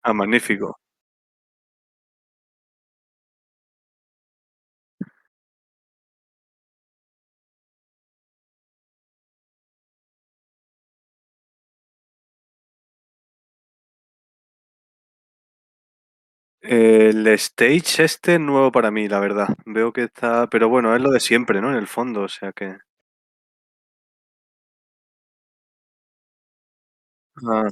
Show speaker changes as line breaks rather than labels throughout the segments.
Ah, magnífico. El stage este es nuevo para mí, la verdad. Veo que está, pero bueno, es lo de siempre, ¿no? En el fondo, o sea que. Ah,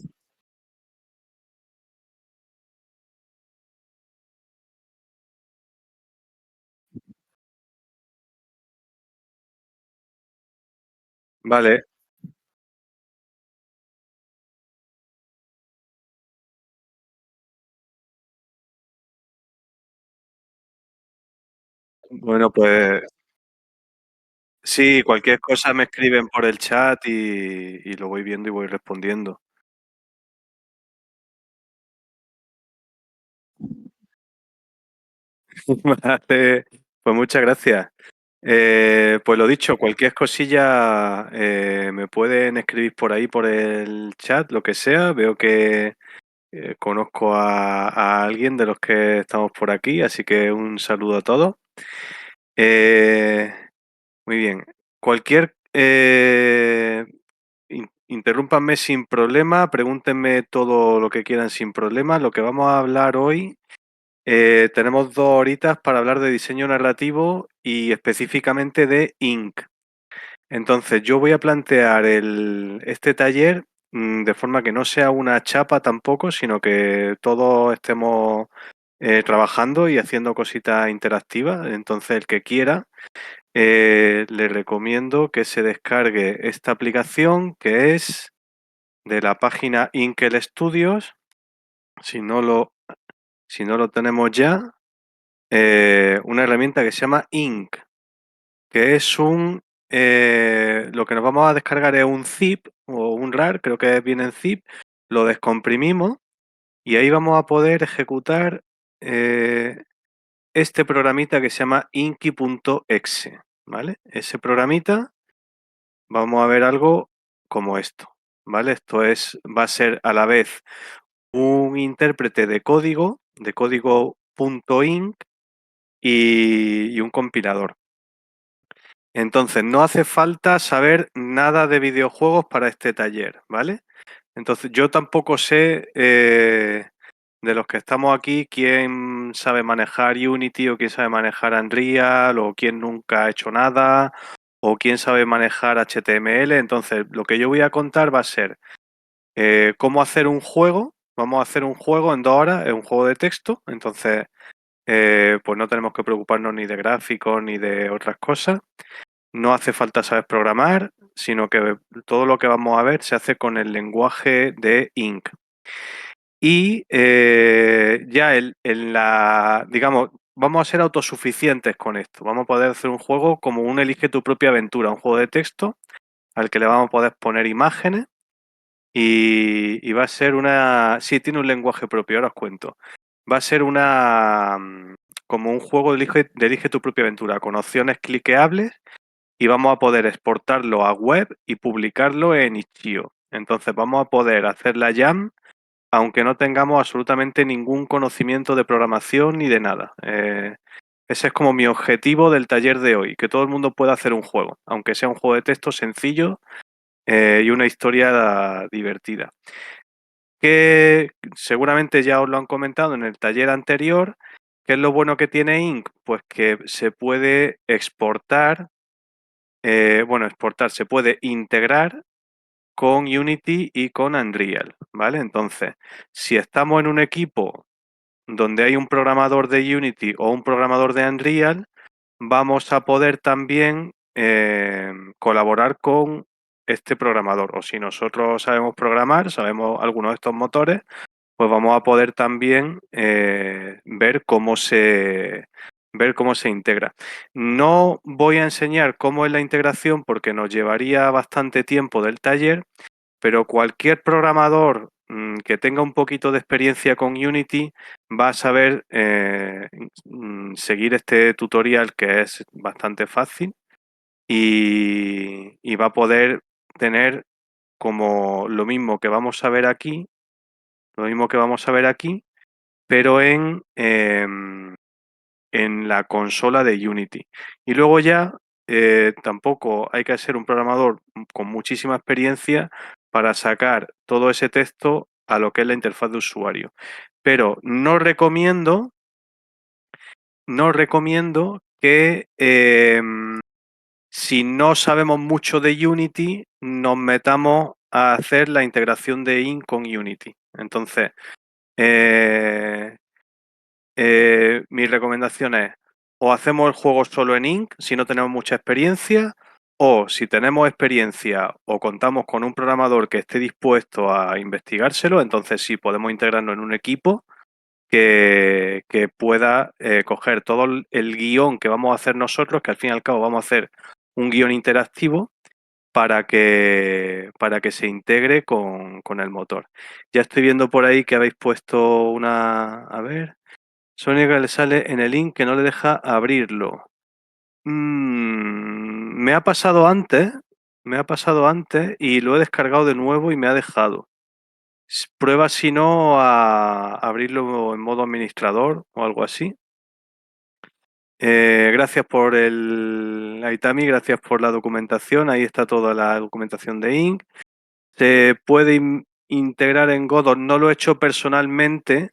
vale. Bueno, pues sí, cualquier cosa me escriben por el chat y lo voy viendo y voy respondiendo. Vale, pues muchas gracias. Pues lo dicho, cualquier cosilla me pueden escribir por ahí, por el chat, lo que sea. Veo que conozco a alguien de los que estamos por aquí, así que un saludo a todos. Eh, Muy bien. Cualquier interrúmpanme sin problema, pregúntenme todo lo que quieran sin problema. Lo que vamos a hablar hoy, tenemos 2 horitas para hablar de diseño narrativo y específicamente de Ink. Entonces, yo voy a plantear este taller de forma que no sea una chapa tampoco, sino que todos estemos trabajando y haciendo cositas interactivas. Entonces, el que quiera, le recomiendo que se descargue esta aplicación que es de la página Inkel Studios. Si no lo, si no lo tenemos ya, una herramienta que se llama Ink, que es lo que nos vamos a descargar es un zip o un RAR, creo que viene en zip, lo descomprimimos y ahí vamos a poder ejecutar eh, este programita que se llama inky.exe, ¿vale? Ese programita vamos a ver algo como esto, ¿vale? Va a ser a la vez un intérprete de código .inc y un compilador. Entonces, no hace falta saber nada de videojuegos para este taller, ¿vale? Entonces, yo tampoco sé de los que estamos aquí quién sabe manejar Unity o quién sabe manejar Unreal o quién nunca ha hecho nada o quién sabe manejar HTML. Entonces, lo que yo voy a contar va a ser cómo hacer un juego. Vamos a hacer un juego en 2 horas, es un juego de texto. Entonces, pues no tenemos que preocuparnos ni de gráficos ni de otras cosas. No hace falta saber programar, sino que todo lo que vamos a ver se hace con el lenguaje de Ink. Y ya digamos, vamos a ser autosuficientes con esto. Vamos a poder hacer un juego como un elige tu propia aventura, un juego de texto al que le vamos a poder poner imágenes y va a ser sí, tiene un lenguaje propio, ahora os cuento. Va a ser como un juego de elige tu propia aventura, con opciones cliqueables y vamos a poder exportarlo a web y publicarlo en Itch.io. Entonces vamos a poder hacer la jam aunque no tengamos absolutamente ningún conocimiento de programación ni de nada. Ese es como mi objetivo del taller de hoy, que todo el mundo pueda hacer un juego, aunque sea un juego de texto sencillo y una historia divertida. Que seguramente ya os lo han comentado en el taller anterior. ¿Qué es lo bueno que tiene Ink? Pues que se puede exportar, se puede integrar con Unity y con Unreal, ¿vale? Entonces, si estamos en un equipo donde hay un programador de Unity o un programador de Unreal, vamos a poder también colaborar con este programador. O si nosotros sabemos programar, sabemos algunos de estos motores, pues vamos a poder también ver cómo se integra. No voy a enseñar cómo es la integración porque nos llevaría bastante tiempo del taller, pero cualquier programador que tenga un poquito de experiencia con Unity va a saber seguir este tutorial que es bastante fácil y va a poder tener como lo mismo que vamos a ver aquí, lo mismo que vamos a ver aquí, pero en la consola de Unity. Y luego ya tampoco hay que ser un programador con muchísima experiencia para sacar todo ese texto a lo que es la interfaz de usuario. Pero no recomiendo que si no sabemos mucho de Unity, nos metamos a hacer la integración de Ink con Unity. Entonces, eh, mi recomendación es, o hacemos el juego solo en Ink si no tenemos mucha experiencia, o si tenemos experiencia o contamos con un programador que esté dispuesto a investigárselo, entonces sí podemos integrarnos en un equipo que pueda coger todo el guión que vamos a hacer nosotros, que al fin y al cabo vamos a hacer un guión interactivo para que se integre con el motor. Ya estoy viendo por ahí que habéis puesto una... A ver. Sónica le sale en el link que no le deja abrirlo. Me ha pasado antes y lo he descargado de nuevo y me ha dejado. Prueba si no a abrirlo en modo administrador o algo así. Gracias por Aitami, gracias por la documentación. Ahí está toda la documentación de Ink. Se puede integrar en Godot. No lo he hecho personalmente,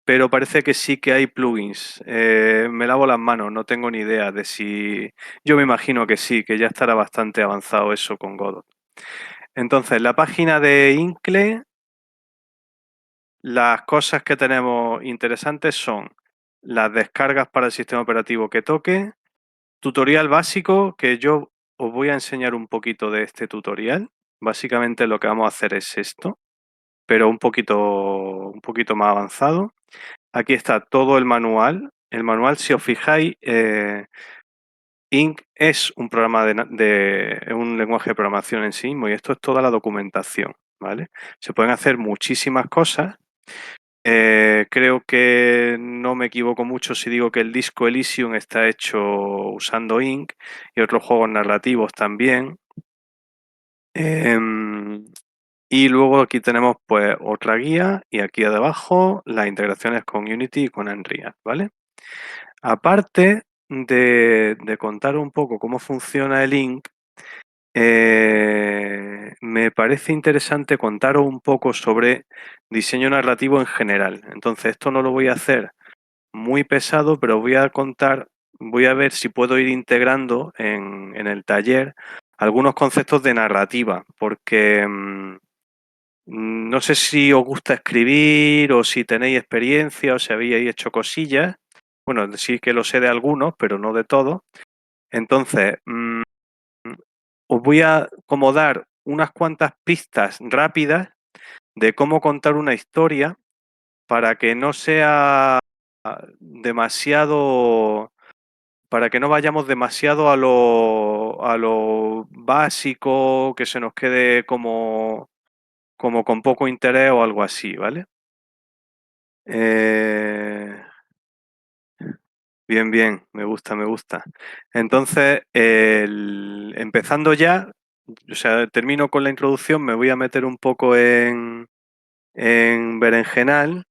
pero parece que sí que hay plugins. Me lavo las manos, no tengo ni idea de si... Yo me imagino que sí, que ya estará bastante avanzado eso con Godot. Entonces, la página de Incle, las cosas que tenemos interesantes son las descargas para el sistema operativo que toque, tutorial básico, que yo os voy a enseñar un poquito de este tutorial. Básicamente lo que vamos a hacer es esto, pero un poquito más avanzado. Aquí está todo el manual. El manual, si os fijáis, Ink es un programa un lenguaje de programación en sí mismo y esto es toda la documentación, ¿vale? Se pueden hacer muchísimas cosas. Creo que no me equivoco mucho si digo que el Disco Elysium está hecho usando Ink y otros juegos narrativos también. Em, y luego aquí tenemos pues otra guía y aquí abajo las integraciones con Unity y con Unreal, ¿vale? Aparte de contar un poco cómo funciona el Ink, me parece interesante contaros un poco sobre diseño narrativo en general. Entonces, esto no lo voy a hacer muy pesado, pero voy a ver si puedo ir integrando en el taller algunos conceptos de narrativa, porque no sé si os gusta escribir o si tenéis experiencia o si habíais hecho cosillas. Bueno, sí que lo sé de algunos, pero no de todos. Entonces, os voy a como dar unas cuantas pistas rápidas de cómo contar una historia para que no sea demasiado, para que no vayamos demasiado a lo básico, que se nos quede como con poco interés o algo así, ¿vale? Eh, bien, bien, me gusta, me gusta. Entonces, empezando ya, o sea, termino con la introducción, me voy a meter un poco en berenjenal.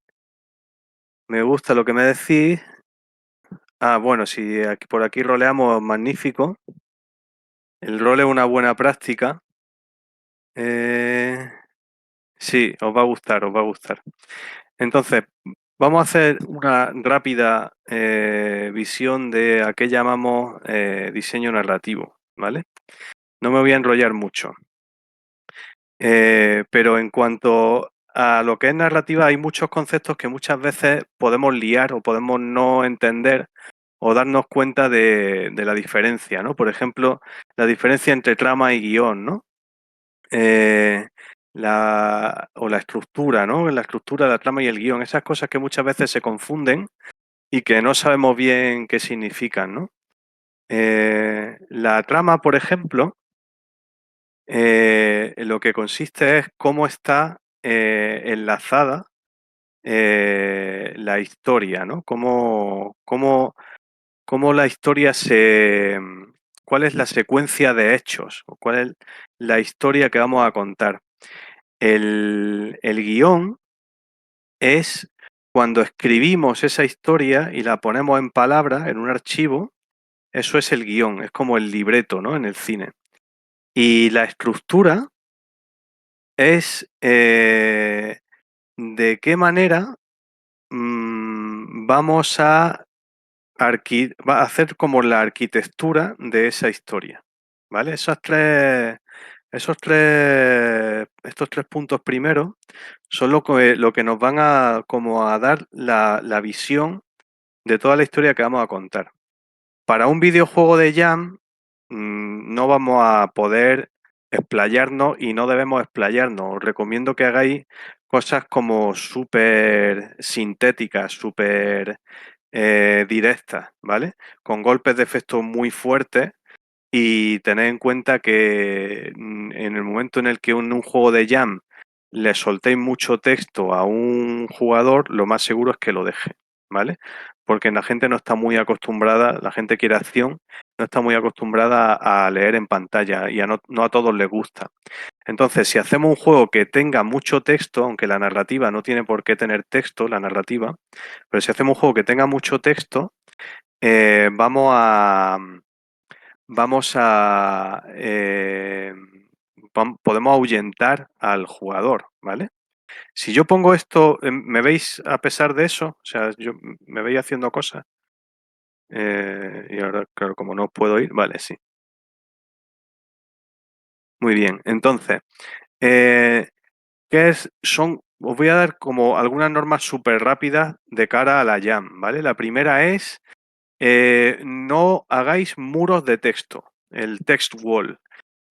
Me gusta lo que me decís. Ah, bueno, si por aquí roleamos, magnífico. El rol es una buena práctica. Eh, sí, os va a gustar, os va a gustar. Entonces, vamos a hacer una rápida visión de a qué llamamos diseño narrativo, ¿vale? No me voy a enrollar mucho. Pero en cuanto a lo que es narrativa, hay muchos conceptos que muchas veces podemos liar o podemos no entender o darnos cuenta de la diferencia, ¿no? Por ejemplo, la diferencia entre trama y guión, ¿no? Eh, o la estructura, ¿no? La estructura, la trama y el guión, esas cosas que muchas veces se confunden y que no sabemos bien qué significan, ¿no? La trama, por ejemplo, lo que consiste es cómo está enlazada la historia, ¿no? Cómo la historia cuál es la secuencia de hechos, o cuál es la historia que vamos a contar. El guión es cuando escribimos esa historia y la ponemos en palabras, en un archivo, eso es el guión, es como el libreto, ¿no? En el cine. Y la estructura es de qué manera vamos a va a hacer como la arquitectura de esa historia, ¿vale? Estos tres puntos primeros son lo que nos van a como a dar la visión de toda la historia que vamos a contar. Para un videojuego de Jam no vamos a poder explayarnos y no debemos explayarnos. Os recomiendo que hagáis cosas como súper sintéticas, súper directas, ¿vale? Con golpes de efecto muy fuertes y tened en cuenta que en el momento en el que en un juego de Jam le soltéis mucho texto a un jugador, lo más seguro es que lo deje, ¿vale? Porque la gente no está muy acostumbrada, la gente quiere acción, no está muy acostumbrada a leer en pantalla y no a todos les gusta. Entonces, si hacemos un juego que tenga mucho texto, aunque la narrativa no tiene por qué tener texto, la narrativa, pero si hacemos un juego que tenga mucho texto, eh, vamos a, vamos a podemos ahuyentar al jugador, ¿vale? Si yo pongo esto, ¿me veis a pesar de eso? O sea, me veis haciendo cosas. Y ahora, claro, como no puedo ir, vale, sí. Muy bien. Entonces, eh, os voy a dar como algunas normas súper rápidas de cara a la Jam, ¿vale? La primera es, no hagáis muros de texto, el text wall.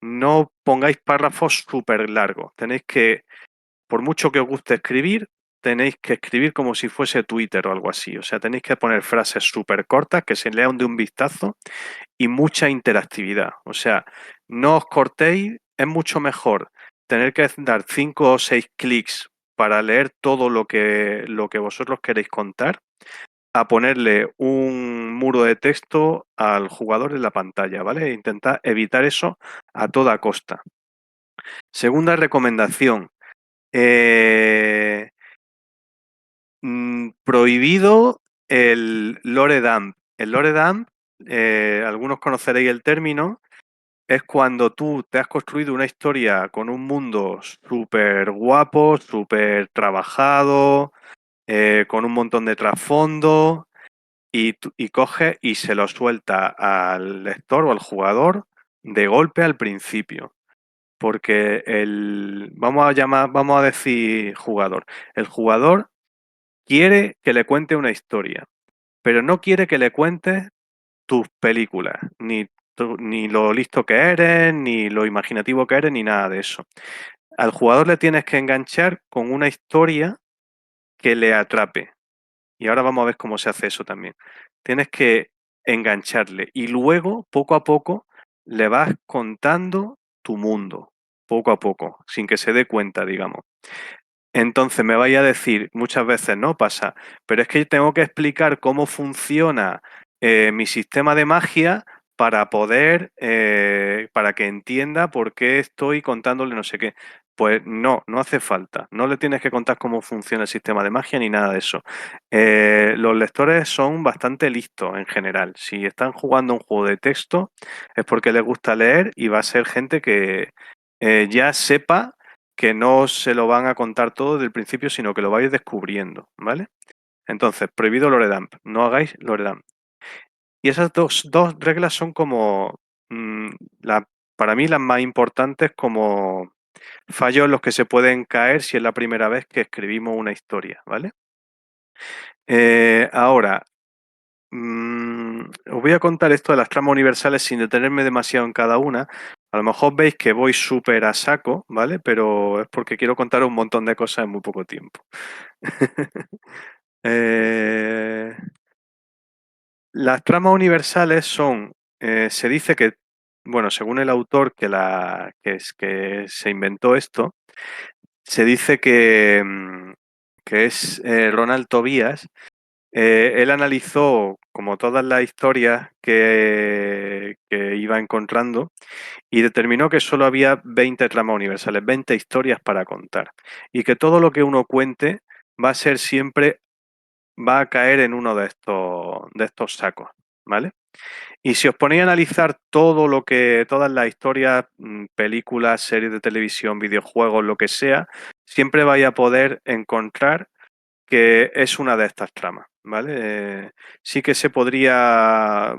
No pongáis párrafos súper largos. Tenéis que, por mucho que os guste escribir, tenéis que escribir como si fuese Twitter o algo así. O sea, tenéis que poner frases súper cortas que se lean de un vistazo y mucha interactividad. O sea, no os cortéis, es mucho mejor tener que dar 5 o 6 clics para leer todo lo que vosotros queréis contar, a ponerle un muro de texto al jugador en la pantalla, ¿vale? Intentad evitar eso a toda costa. Segunda recomendación. eh, Prohibido el lore dump. El lore dump, algunos conoceréis el término, es cuando tú te has construido una historia con un mundo súper guapo, súper trabajado, con un montón de trasfondo, y coge y se lo suelta al lector o al jugador de golpe al principio. Porque vamos a decir jugador. El jugador quiere que le cuente una historia, pero no quiere que le cuentes tus películas, ni lo listo que eres, ni lo imaginativo que eres, ni nada de eso. Al jugador le tienes que enganchar con una historia que le atrape. Y ahora vamos a ver cómo se hace eso también. Tienes que engancharle y luego, poco a poco, le vas contando tu mundo, poco a poco, sin que se dé cuenta, digamos. Entonces me vaya a decir, muchas veces no pasa, pero es que tengo que explicar cómo funciona mi sistema de magia para poder, para que entienda por qué estoy contándole no sé qué. Pues no, no hace falta. No le tienes que contar cómo funciona el sistema de magia ni nada de eso. Los lectores son bastante listos en general. Si están jugando un juego de texto es porque les gusta leer y va a ser gente que ya sepa que no se lo van a contar todo desde el principio, sino que lo vais descubriendo, ¿vale? Entonces, prohibido Loredamp, no hagáis Loredamp. Y esas dos reglas son como, mm, la, para mí, las más importantes como fallos en los que se pueden caer si es la primera vez que escribimos una historia, ¿vale? Ahora, os voy a contar esto de las tramas universales sin detenerme demasiado en cada una. A lo mejor veis que voy súper a saco, ¿vale? Pero es porque quiero contar un montón de cosas en muy poco tiempo. Eh, las tramas universales son, se dice que, bueno, según el autor que se inventó esto, se dice que es Ronald Tobias. Él analizó como todas las historias que iba encontrando y determinó que solo había 20 tramas universales, 20 historias para contar. Y que todo lo que uno cuente va a ser siempre, va a caer en uno de estos sacos, ¿vale? Y si os ponéis a analizar todo lo que, todas las historias, películas, series de televisión, videojuegos, lo que sea, siempre vais a poder encontrar que es una de estas tramas, ¿vale? Sí que se podría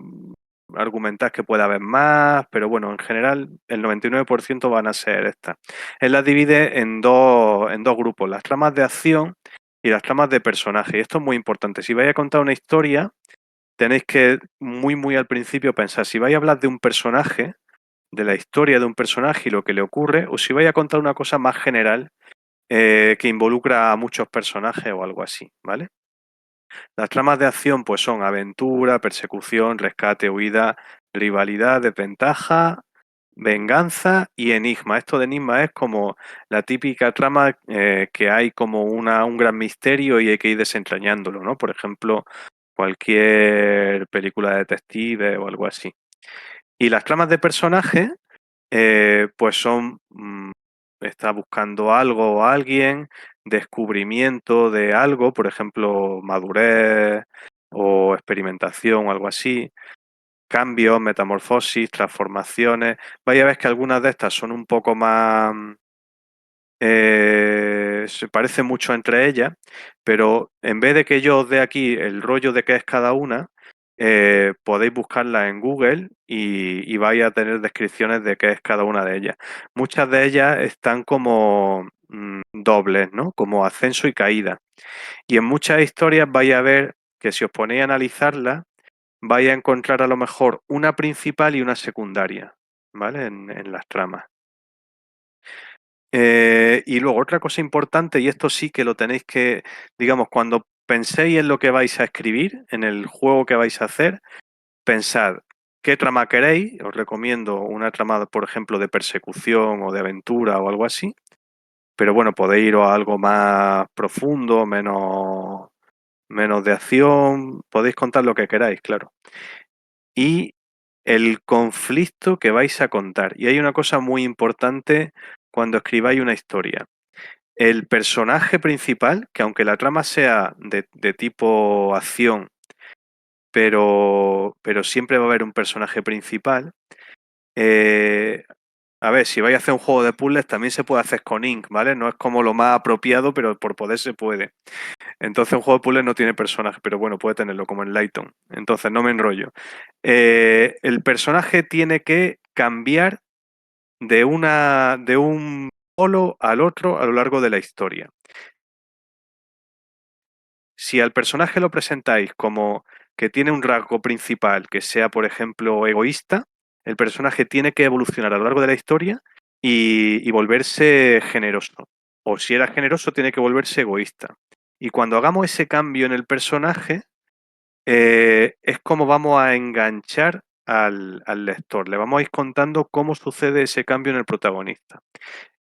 argumentar que puede haber más, pero bueno, en general el 99% van a ser estas. Él las divide en dos grupos, las tramas de acción y las tramas de personaje. Y esto es muy importante. Si vais a contar una historia, tenéis que muy al principio pensar, si vais a hablar de un personaje, de la historia de un personaje y lo que le ocurre, o si vais a contar una cosa más general que involucra a muchos personajes o algo así, ¿vale? Las tramas de acción pues son aventura, persecución, rescate, huida, rivalidad, desventaja, venganza y enigma. Esto de enigma es como la típica trama que hay como un gran misterio y hay que ir desentrañándolo, ¿no? Por ejemplo, cualquier película de detective o algo así. Y las tramas de personaje pues son, está buscando algo o alguien, descubrimiento de algo, por ejemplo, madurez o experimentación o algo así, cambios, metamorfosis, transformaciones. Vaya a ver que algunas de estas son un poco más, se parecen mucho entre ellas, pero en vez de que yo os dé aquí el rollo de qué es cada una, podéis buscarla en Google y vais a tener descripciones de qué es cada una de ellas. Muchas de ellas están como dobles, ¿no? Como ascenso y caída. Y en muchas historias vais a ver que si os ponéis a analizarlas, vais a encontrar a lo mejor una principal y una secundaria, ¿vale? En las tramas. Y luego otra cosa importante, y esto sí que lo tenéis que, digamos, cuando penséis en lo que vais a escribir, en el juego que vais a hacer, pensad qué trama queréis. Os recomiendo una trama, por ejemplo, de persecución o de aventura o algo así. Pero bueno, podéis ir a algo más profundo, menos de acción. Podéis contar lo que queráis, claro. Y el conflicto que vais a contar. Y hay una cosa muy importante cuando escribáis una historia. El personaje principal, que aunque la trama sea de tipo acción, pero siempre va a haber un personaje principal. eh, a ver, si vais a hacer un juego de puzzles, también se puede hacer con Ink, ¿vale? No es como lo más apropiado, pero por poder se puede. Entonces un juego de puzzles no tiene personaje, pero bueno, puede tenerlo, como en Lighton. Entonces, no me enrollo. El personaje tiene que cambiar de un polo al otro a lo largo de la historia. Si al personaje lo presentáis como que tiene un rasgo principal que sea, por ejemplo, egoísta, el personaje tiene que evolucionar a lo largo de la historia y volverse generoso. O si era generoso, tiene que volverse egoísta. Y cuando hagamos ese cambio en el personaje, es como vamos a enganchar al lector. Le vamos a ir contando cómo sucede ese cambio en el protagonista.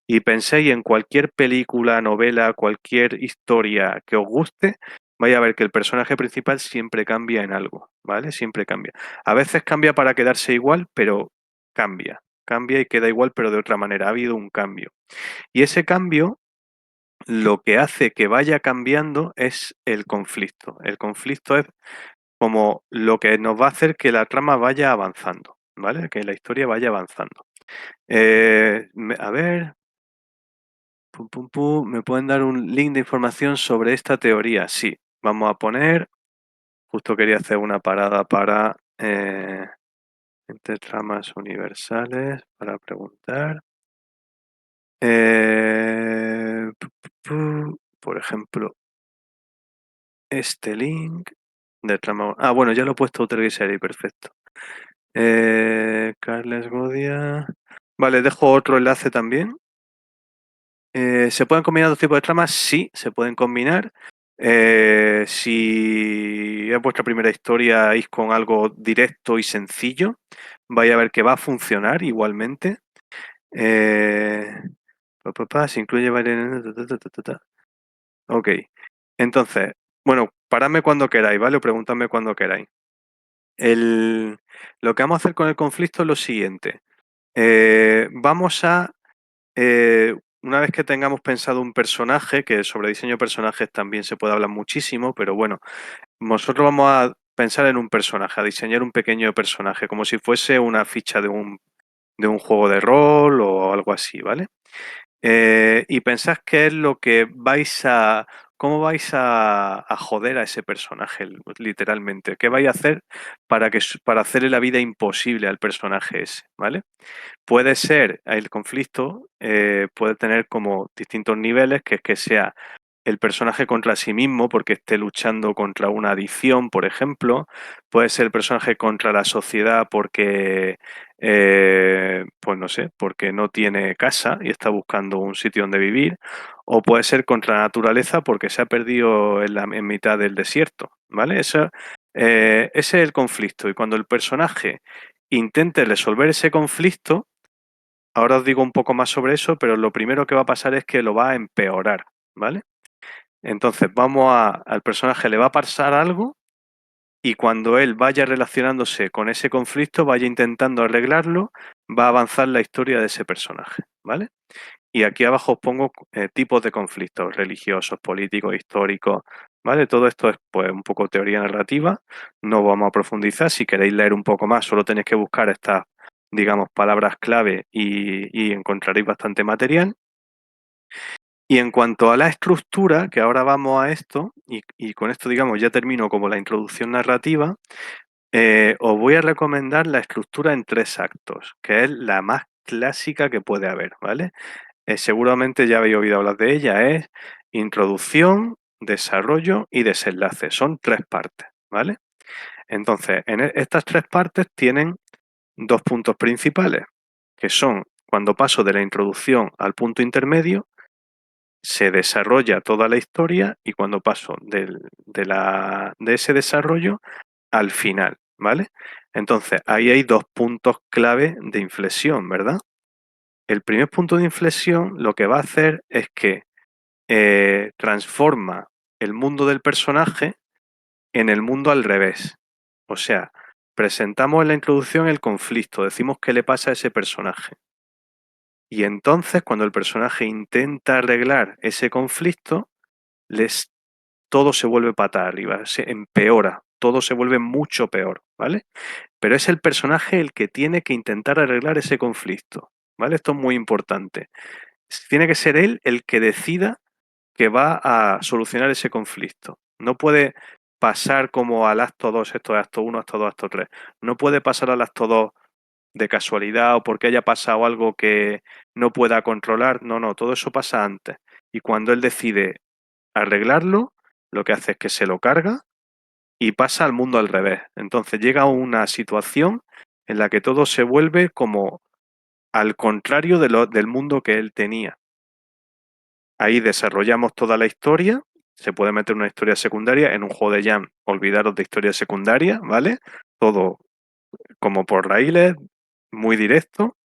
Y penséis en cualquier película, novela, cualquier historia que os guste, vais a ver que el personaje principal siempre cambia en algo, ¿vale? Siempre cambia. A veces cambia para quedarse igual, pero cambia. Cambia y queda igual, pero de otra manera. Ha habido un cambio. Y ese cambio lo que hace que vaya cambiando es el conflicto. El conflicto es como lo que nos va a hacer que la trama vaya avanzando, ¿vale? Que la historia vaya avanzando. A ver, ¿me pueden dar un link de información sobre esta teoría? Sí, vamos a poner, justo quería hacer una parada para entre tramas universales, para preguntar. Por ejemplo, este link de trama... Ah, bueno, ya lo he puesto Outer perfecto. Carles Godia... Vale, dejo otro enlace también. ¿Se pueden combinar dos tipos de tramas? Sí, se pueden combinar. Si es vuestra primera historia, vais con algo directo y sencillo, vais a ver que va a funcionar igualmente. Eh, se incluye varias... Ok, entonces, bueno, paradme cuando queráis, ¿vale? O preguntadme cuando queráis. Lo que vamos a hacer con el conflicto es lo siguiente. Vamos a una vez que tengamos pensado un personaje, que sobre diseño de personajes también se puede hablar muchísimo, pero bueno, nosotros vamos a pensar en un personaje, a diseñar un pequeño personaje, como si fuese una ficha de un juego de rol o algo así, ¿vale? Y pensás qué es lo que cómo vais a joder a ese personaje, literalmente. ¿Qué vais a hacer para hacerle la vida imposible al personaje ese, ¿vale? Puede ser, el conflicto puede tener como distintos niveles, que es que sea el personaje contra sí mismo porque esté luchando contra una adicción, por ejemplo. Puede ser el personaje contra la sociedad porque, pues no sé, porque no tiene casa y está buscando un sitio donde vivir. O puede ser contra la naturaleza porque se ha perdido en mitad del desierto, ¿vale? Ese es el conflicto. Y cuando el personaje intente resolver ese conflicto, ahora os digo un poco más sobre eso, pero lo primero que va a pasar es que lo va a empeorar, ¿vale? Entonces al personaje le va a pasar algo y cuando él vaya relacionándose con ese conflicto, vaya intentando arreglarlo, va a avanzar la historia de ese personaje, ¿vale? Y aquí abajo os pongo tipos de conflictos religiosos, políticos, históricos, ¿vale? Todo esto es pues un poco teoría narrativa, no vamos a profundizar, si queréis leer un poco más solo tenéis que buscar estas, digamos, palabras clave y encontraréis bastante material. Y en cuanto a la estructura, que ahora vamos a esto, y con esto, digamos, ya termino como la introducción narrativa, os voy a recomendar la estructura en 3 actos, que es la más clásica que puede haber, ¿vale? Seguramente ya habéis oído hablar de ella, es introducción, desarrollo y desenlace. Son 3 partes, ¿vale? Entonces, estas 3 partes tienen 2 puntos principales, que son cuando paso de la introducción al punto intermedio, se desarrolla toda la historia y cuando paso de ese desarrollo al final, ¿vale? Entonces, ahí hay 2 puntos clave de inflexión, ¿verdad? El primer punto de inflexión lo que va a hacer es que transforma el mundo del personaje en el mundo al revés. O sea, presentamos en la introducción el conflicto, decimos qué le pasa a ese personaje. Y entonces, cuando el personaje intenta arreglar ese conflicto, les todo se vuelve patas arriba, se empeora, todo se vuelve mucho peor, ¿vale? Pero es el personaje el que tiene que intentar arreglar ese conflicto, ¿vale? Esto es muy importante. Tiene que ser él el que decida que va a solucionar ese conflicto. No puede pasar como al acto 2, esto es acto 1, acto 2, acto 3. No puede pasar al acto 2 de casualidad o porque haya pasado algo que no pueda controlar. No, no, todo eso pasa antes. Y cuando él decide arreglarlo, lo que hace es que se lo carga y pasa al mundo al revés. Entonces llega a una situación en la que todo se vuelve como al contrario del mundo que él tenía. Ahí desarrollamos toda la historia. Se puede meter una historia secundaria en un juego de Jam. Olvidaros de historia secundaria, ¿vale? Todo como por raíles, muy directo.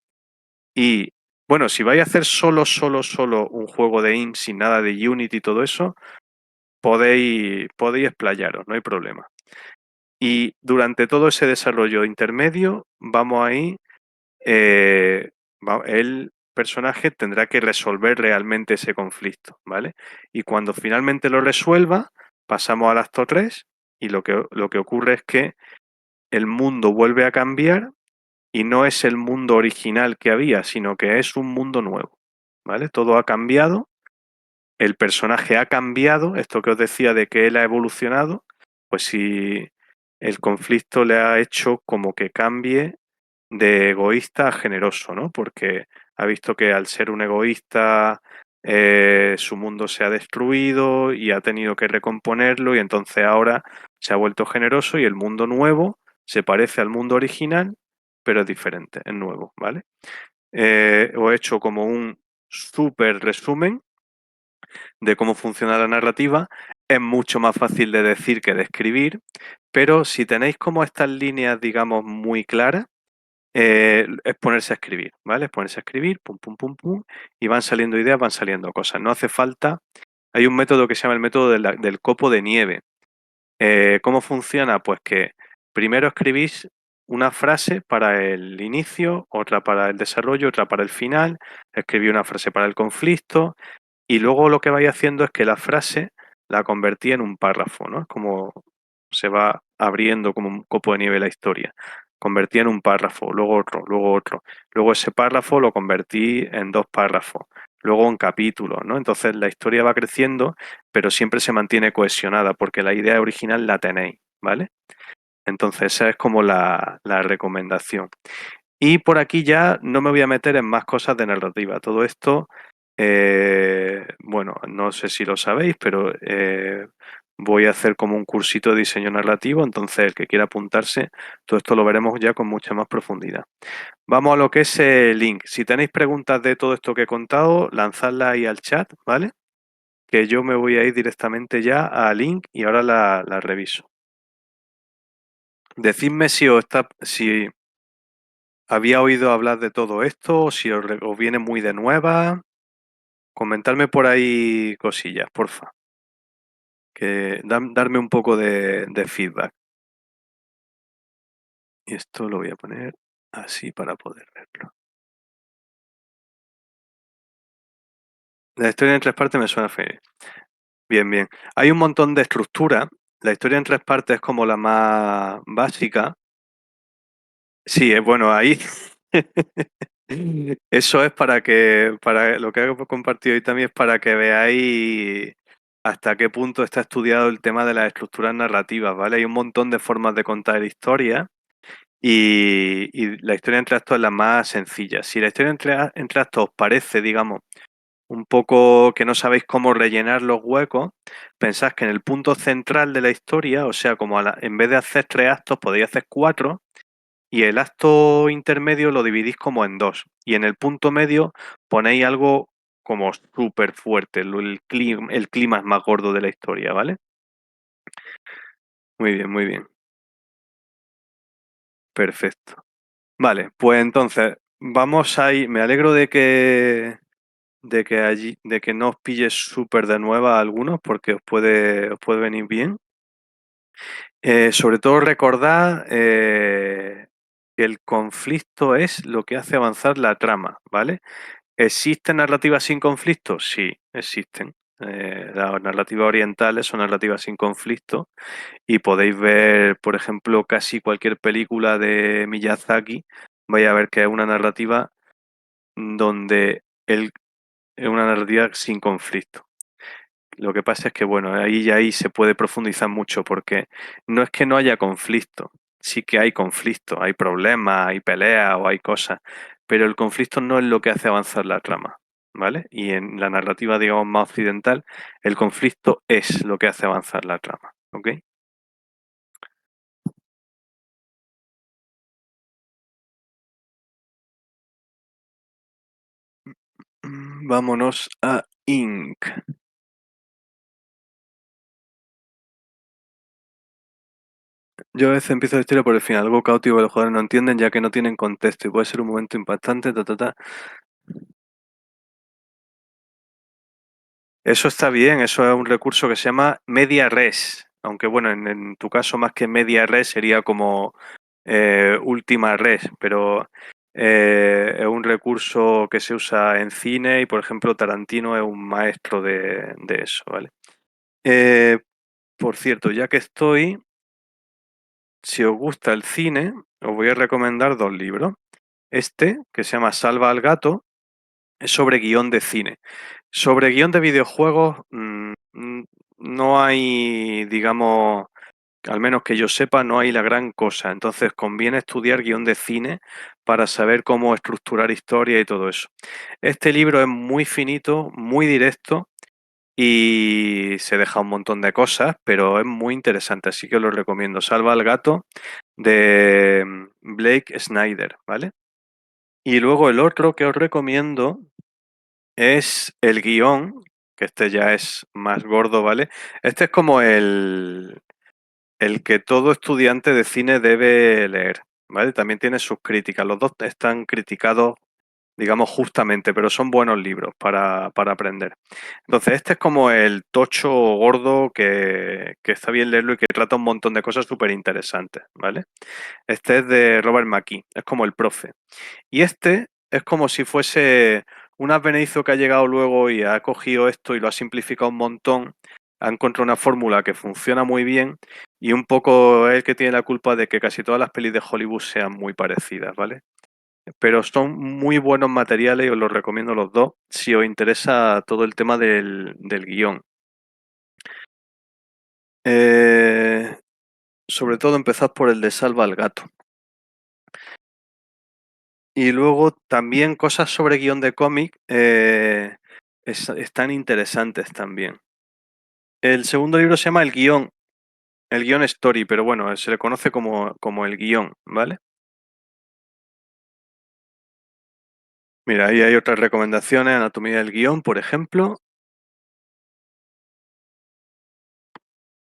Y bueno, si vais a hacer solo un juego de INC sin nada de Unity y todo eso, podéis explayaros, no hay problema. Y durante todo ese desarrollo intermedio, vamos ahí, el personaje tendrá que resolver realmente ese conflicto, ¿vale? Y cuando finalmente lo resuelva, pasamos al acto 3 y lo que ocurre es que el mundo vuelve a cambiar y no es el mundo original que había, sino que es un mundo nuevo, ¿vale? Todo ha cambiado, el personaje ha cambiado, esto que os decía de que él ha evolucionado, pues si el conflicto le ha hecho como que cambie de egoísta a generoso, ¿no? Porque ha visto que al ser un egoísta su mundo se ha destruido y ha tenido que recomponerlo y entonces ahora se ha vuelto generoso y el mundo nuevo se parece al mundo original, pero es diferente, es nuevo, ¿vale? Os he hecho como un súper resumen de cómo funciona la narrativa. Es mucho más fácil de decir que de escribir, pero si tenéis como estas líneas, digamos, muy claras, es ponerse a escribir, ¿vale? Es ponerse a escribir, pum, pum, pum, pum, y van saliendo ideas, van saliendo cosas. No hace falta. Hay un método que se llama el método del copo de nieve. ¿Cómo funciona? Pues que primero escribís una frase para el inicio, otra para el desarrollo, otra para el final, escribí una frase para el conflicto y luego lo que vais haciendo es que la frase la convertí en un párrafo, ¿no? Es como se va abriendo como un copo de nieve la historia. Convertí en un párrafo, luego otro, luego otro. Luego ese párrafo lo convertí en dos párrafos, luego en capítulos, ¿no? Entonces la historia va creciendo, pero siempre se mantiene cohesionada porque la idea original la tenéis, ¿vale? Entonces esa es como la recomendación. Y por aquí ya no me voy a meter en más cosas de narrativa. Todo esto, bueno, no sé si lo sabéis, pero voy a hacer como un cursito de diseño narrativo, entonces el que quiera apuntarse, todo esto lo veremos ya con mucha más profundidad. Vamos a lo que es el link. Si tenéis preguntas de todo esto que he contado, lanzadlas ahí al chat, ¿vale? Que yo me voy a ir directamente ya al link y ahora la reviso. Decidme si había oído hablar de todo esto, o si os viene muy de nueva. Comentarme por ahí cosillas, porfa. Que darme un poco de feedback. Y esto lo voy a poner así para poder verlo. La historia en tres partes me suena feo. Bien, bien. Hay un montón de estructura. La historia en tres partes es como la más básica. Sí, es bueno, ahí. Eso es para lo que he compartido hoy también es para que veáis hasta qué punto está estudiado el tema de las estructuras narrativas, ¿vale? Hay un montón de formas de contar historias y la historia entre actos es la más sencilla. Si la historia entre actos os parece, digamos, un poco que no sabéis cómo rellenar los huecos, pensad que en el punto central de la historia, o sea, como en vez de hacer tres actos, podéis hacer cuatro y el acto intermedio lo dividís como en dos. Y en el punto medio ponéis algo como súper fuerte, el clima es más gordo de la historia, ¿vale? Muy bien, muy bien. Perfecto. Vale, pues entonces, vamos ahí. Me alegro de que no os pille súper de nueva a algunos, porque os puede venir bien. Sobre todo recordad que el conflicto es lo que hace avanzar la trama, ¿vale? ¿Existen narrativas sin conflicto? Sí, existen. Las narrativas orientales son narrativas sin conflicto y podéis ver, por ejemplo, casi cualquier película de Miyazaki, vais a ver que es una narrativa donde es una narrativa sin conflicto. Lo que pasa es que, bueno, ahí se puede profundizar mucho porque no es que no haya conflicto, sí que hay conflicto, hay problemas, hay peleas o hay cosas, pero el conflicto no es lo que hace avanzar la trama, ¿vale? Y en la narrativa, digamos, más occidental, el conflicto es lo que hace avanzar la trama, ¿ok? Vámonos a Inc. Yo a veces empiezo la historia por el final, algo caótico que los jugadores no entienden ya que no tienen contexto y puede ser un momento impactante, ta, ta, ta. Eso está bien, eso es un recurso que se llama media res, aunque bueno, en tu caso más que media res sería como última res, pero es un recurso que se usa en cine y por ejemplo Tarantino es un maestro de eso, ¿vale? Eh, por cierto, ya que estoy, si os gusta el cine, os voy a recomendar dos libros. Este, que se llama Salva al gato, es sobre guión de cine. Sobre guión de videojuegos no hay, digamos, al menos que yo sepa, no hay la gran cosa. Entonces conviene estudiar guión de cine para saber cómo estructurar historia y todo eso. Este libro es muy finito, muy directo y se deja un montón de cosas, pero es muy interesante, así que os lo recomiendo. Salva al gato de Blake Snyder, ¿vale? Y luego el otro que os recomiendo es el guión, que este ya es más gordo, ¿vale? Este es como el que todo estudiante de cine debe leer, ¿vale? También tiene sus críticas, los dos están criticados digamos justamente, pero son buenos libros para aprender. Entonces, este es como el tocho gordo que está bien leerlo y que trata un montón de cosas súper interesantes, ¿vale? Este es de Robert McKee, es como el profe. Y este es como si fuese un advenedizo que ha llegado luego y ha cogido esto y lo ha simplificado un montón, ha encontrado una fórmula que funciona muy bien y un poco es el que tiene la culpa de que casi todas las pelis de Hollywood sean muy parecidas, ¿vale? Pero son muy buenos materiales y os los recomiendo los dos si os interesa todo el tema del guión. Eh, Sobre todo empezad por el de Salva al gato. Y luego también cosas sobre guión de cómic están interesantes también. El segundo libro se llama el guión Story, pero bueno, se le conoce como el guión, ¿vale? Mira, ahí hay otras recomendaciones, Anatomía del guión, por ejemplo.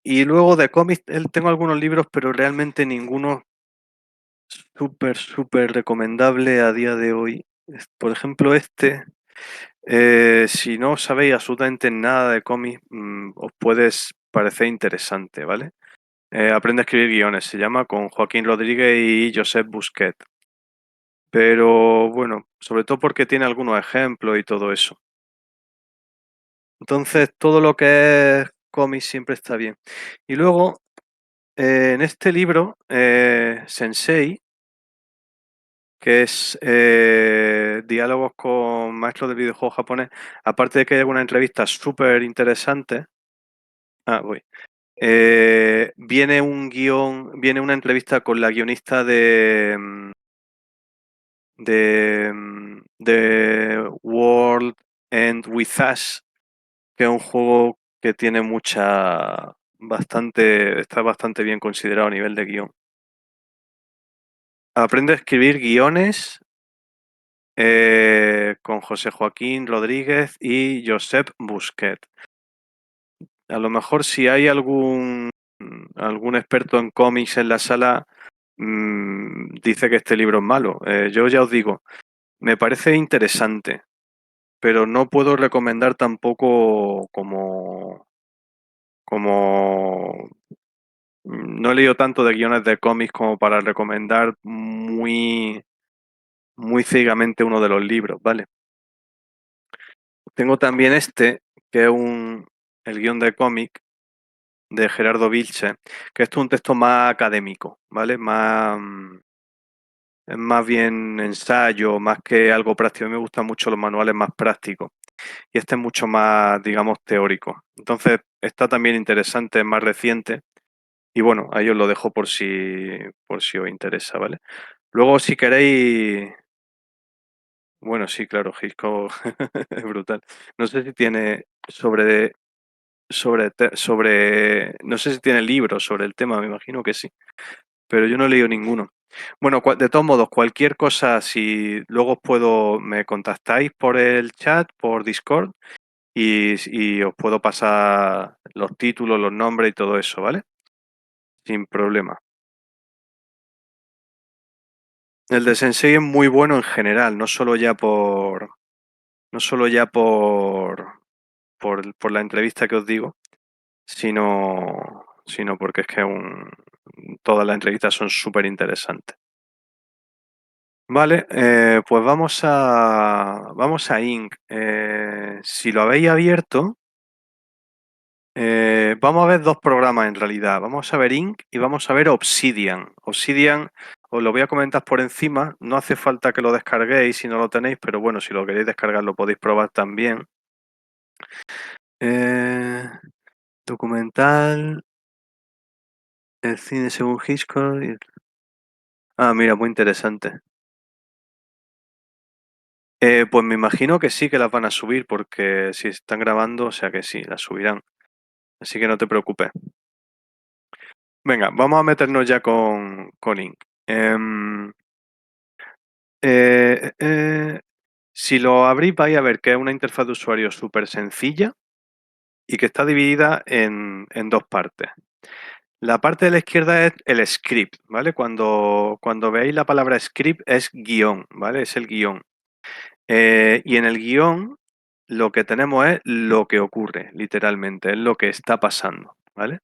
Y luego de cómics, tengo algunos libros, pero realmente ninguno súper recomendable a día de hoy. Por ejemplo, si no sabéis absolutamente nada de cómics, os puede parecer interesante, ¿vale? Aprende a escribir guiones, se llama, con Joaquín Rodríguez y Josep Busquet. Pero bueno, sobre todo porque tiene algunos ejemplos y todo eso. Entonces, todo lo que es cómic siempre está bien. Y luego, en este libro, Sensei, que es diálogos con maestros del videojuego japonés, aparte de que hay alguna entrevista súper interesante, voy. Viene un guión, viene una entrevista con la guionista de World End With Us, que es un juego que tiene está bastante bien considerado a nivel de guión. Aprende a escribir guiones con José Joaquín Rodríguez y Josep Busquet. A lo mejor si hay algún experto en cómics en la sala, dice que este libro es malo. Yo ya os digo, me parece interesante, pero no puedo recomendar tampoco como no he leído tanto de guiones de cómics como para recomendar muy ciegamente uno de los libros, ¿vale? Tengo también que es el guión de cómic de Gerardo Vilche, que esto es un texto más académico, ¿vale? Es más bien ensayo, más que algo práctico. A mí me gustan mucho los manuales más prácticos y este es mucho más, digamos, teórico. Entonces, está también interesante, es más reciente y bueno, ahí os lo dejo por si os interesa, ¿vale? Luego, si queréis, bueno, sí, claro, Hitchcock es brutal. No sé si tiene no sé si tiene libros sobre el tema, me imagino que sí, pero yo no he leído ninguno. Bueno, de todos modos, cualquier cosa, si luego me contactáis por el chat, por Discord, y os puedo pasar los títulos, los nombres y todo eso, ¿vale? Sin problema. El de Sensei es muy bueno en general, no solo ya por la entrevista que os digo, sino porque es que todas las entrevistas son súper interesantes. Vale, pues vamos a Inc. Si lo habéis abierto, vamos a ver dos programas en realidad. Vamos a ver Inc. y vamos a ver Obsidian. Obsidian, os lo voy a comentar por encima. No hace falta que lo descarguéis si no lo tenéis, pero bueno, si lo queréis descargar lo podéis probar también. Eh, Documental, el cine según Hitchcock. Mira, muy interesante. Pues me imagino que sí que las van a subir porque si están grabando, o sea que sí, las subirán. Así que no te preocupes. Venga, vamos a meternos ya con Ink. Em, eh, eh, si lo abrís vais a ver que es una interfaz de usuario súper sencilla y que está dividida en dos partes. La parte de la izquierda es el script, ¿vale? Cuando veáis la palabra script es guión, ¿vale? Es el guión. Y en el guión lo que tenemos es lo que ocurre, literalmente, es lo que está pasando, ¿vale?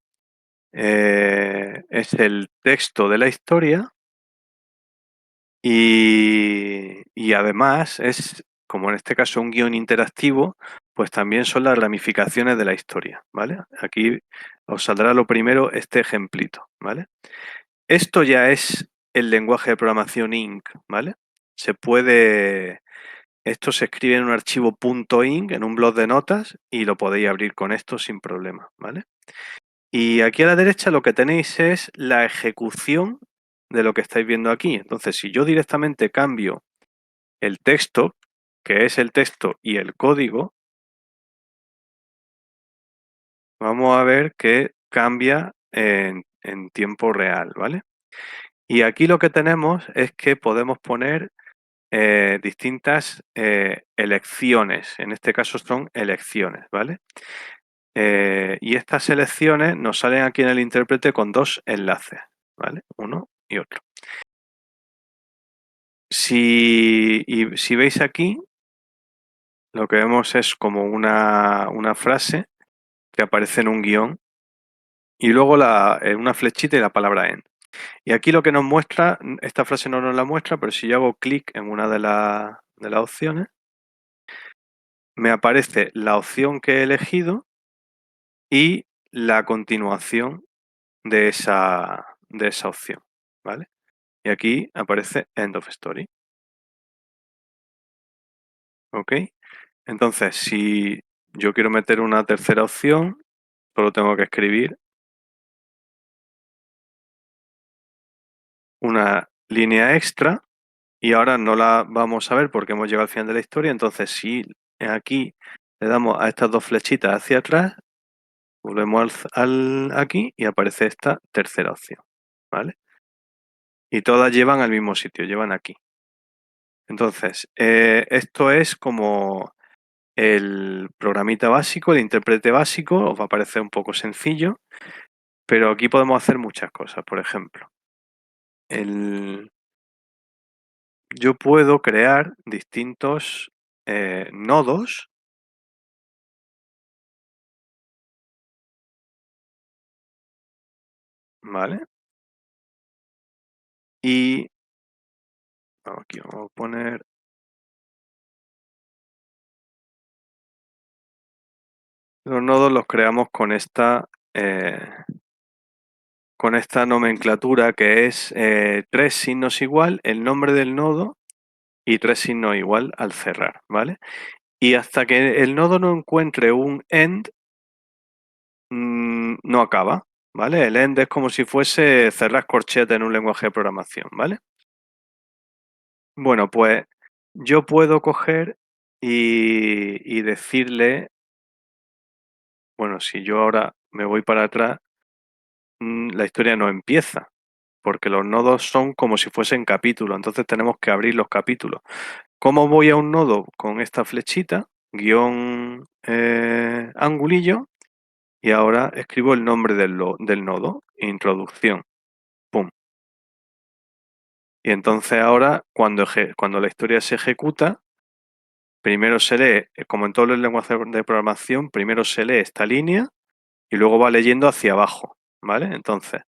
Es el texto de la historia y además es, como en este caso, un guión interactivo, pues también son las ramificaciones de la historia, ¿vale? Aquí os saldrá lo primero este ejemplito, ¿vale? Esto ya es el lenguaje de programación INC, ¿vale? Se puede... Esto se escribe en un archivo .inc, en un bloc de notas, y lo podéis abrir con esto sin problema, ¿vale? Y aquí a la derecha lo que tenéis es la ejecución de lo que estáis viendo aquí. Entonces, si yo directamente cambio el texto, que es el texto y el código, vamos a ver que cambia en tiempo real, ¿vale? Y aquí lo que tenemos es que podemos poner distintas elecciones. En este caso son elecciones, ¿vale? Y estas elecciones nos salen aquí en el intérprete con dos enlaces, ¿vale? Uno y otro. Si veis aquí, lo que vemos es como una frase que aparece en un guión y luego una flechita y la palabra end. Y aquí lo que nos muestra, esta frase no nos la muestra, pero si yo hago clic en una de las opciones, me aparece la opción que he elegido y la continuación de esa opción, ¿vale? Y aquí aparece End of Story, ¿ok? Entonces, si yo quiero meter una tercera opción, solo tengo que escribir una línea extra y ahora no la vamos a ver porque hemos llegado al final de la historia. Entonces, si aquí le damos a estas dos flechitas hacia atrás, volvemos aquí y aparece esta tercera opción, ¿vale? Y todas llevan al mismo sitio, llevan aquí. Entonces, esto es como el programita básico, el intérprete básico, os va a parecer un poco sencillo, pero aquí podemos hacer muchas cosas. Por ejemplo, yo puedo crear distintos nodos, ¿vale? Y aquí vamos a poner, los nodos los creamos con esta nomenclatura que es tres signos igual, el nombre del nodo y tres signos igual al cerrar, ¿vale? Y hasta que el nodo no encuentre un end, no acaba, ¿vale? El end es como si fuese cerrar corchete en un lenguaje de programación, ¿vale? Bueno, pues yo puedo coger y decirle, bueno, si yo ahora me voy para atrás, la historia no empieza, porque los nodos son como si fuesen capítulos, entonces tenemos que abrir los capítulos. ¿Cómo voy a un nodo? Con esta flechita, guión angulillo, y ahora escribo el nombre del nodo, introducción, pum. Y entonces ahora, cuando la historia se ejecuta, primero se lee, como en todos los lenguajes de programación, primero se lee esta línea y luego va leyendo hacia abajo, ¿vale? Entonces,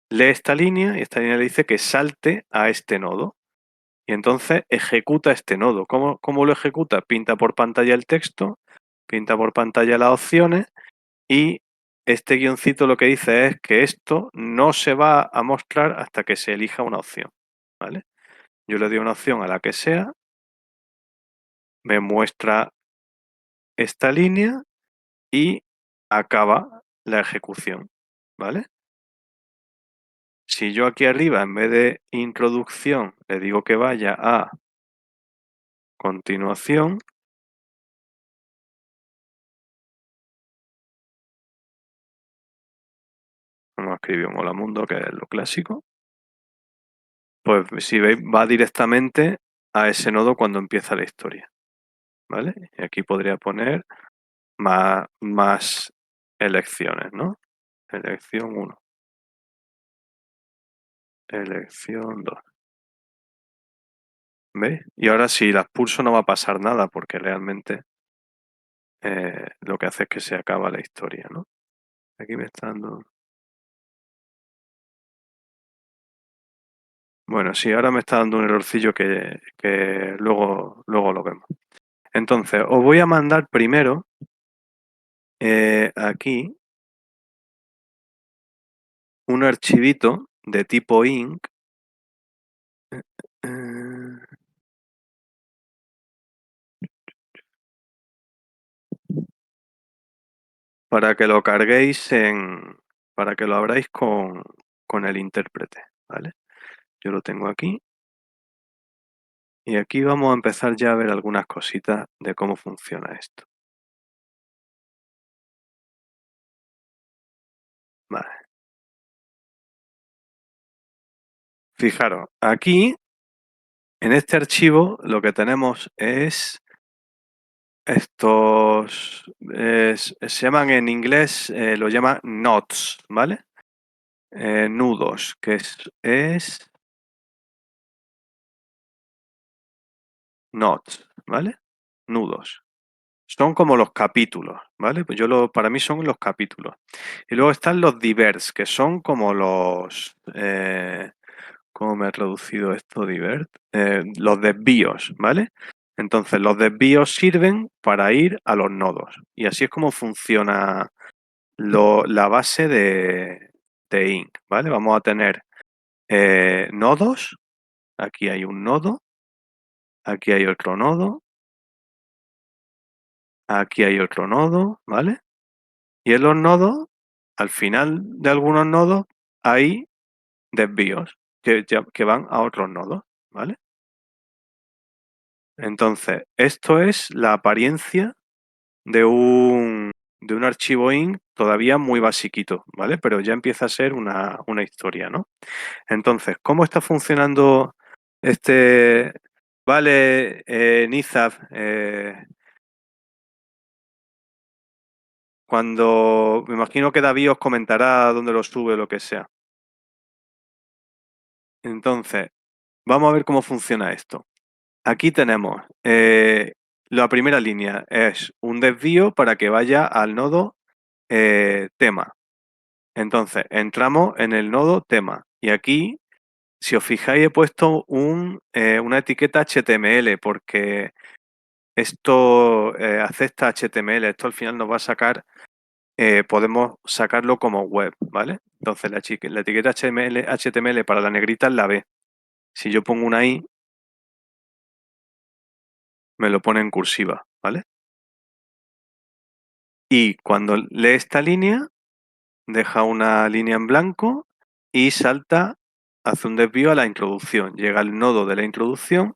lee esta línea y esta línea le dice que salte a este nodo. Y entonces ejecuta este nodo. ¿Cómo lo ejecuta? Pinta por pantalla el texto, pinta por pantalla las opciones y este guioncito lo que dice es que esto no se va a mostrar hasta que se elija una opción, ¿vale? Yo le doy una opción a la que sea, me muestra esta línea y acaba la ejecución, ¿vale? Si yo aquí arriba, en vez de introducción, le digo que vaya a continuación, vamos a escribir Mola Mundo, que es lo clásico, pues si veis, va directamente a ese nodo cuando empieza la historia, ¿vale? Y aquí podría poner más elecciones, ¿no? Elección 1, elección 2. ¿Veis? Y ahora si las pulso no va a pasar nada porque realmente lo que hace es que se acaba la historia, ¿no? Aquí me está dando... Bueno, sí, ahora me está dando un errorcillo que luego lo vemos. Entonces, os voy a mandar primero aquí un archivito de tipo inc eh, para que lo carguéis para que lo abráis con el intérprete, ¿vale? Yo lo tengo aquí y aquí vamos a empezar ya a ver algunas cositas de cómo funciona esto. Vale. Fijaros, aquí en este archivo lo que tenemos es estos, se llaman en inglés, lo llaman knots, ¿vale? Nudos, que es knots, ¿vale? Nudos. Son como los capítulos, ¿vale? Pues para mí son los capítulos. Y luego están los divers, que son como los, ¿cómo me he traducido esto, divert? Los desvíos, ¿vale? Entonces, los desvíos sirven para ir a los nodos. Y así es como funciona la base de Inc, ¿vale? Vamos a tener nodos. Aquí hay un nodo. Aquí hay otro nodo. Aquí hay otro nodo, ¿vale? Y en los nodos, al final de algunos nodos, hay desvíos que van a otros nodos, ¿vale? Entonces, esto es la apariencia de un archivo INC todavía muy basiquito, ¿vale? Pero ya empieza a ser una historia, ¿no? Entonces, ¿cómo está funcionando este... Vale, Nizar, cuando me imagino que David os comentará dónde lo sube o lo que sea. Entonces, vamos a ver cómo funciona esto. Aquí tenemos la primera línea, es un desvío para que vaya al nodo tema. Entonces, entramos en el nodo tema y aquí, si os fijáis, he puesto una etiqueta HTML porque esto acepta HTML. Esto al final nos va a sacar, podemos sacarlo como web, ¿vale? Entonces, la etiqueta HTML para la negrita es la B. Si yo pongo una I, me lo pone en cursiva, ¿vale? Y cuando lee esta línea, deja una línea en blanco y salta, hace un desvío a la introducción. Llega al nodo de la introducción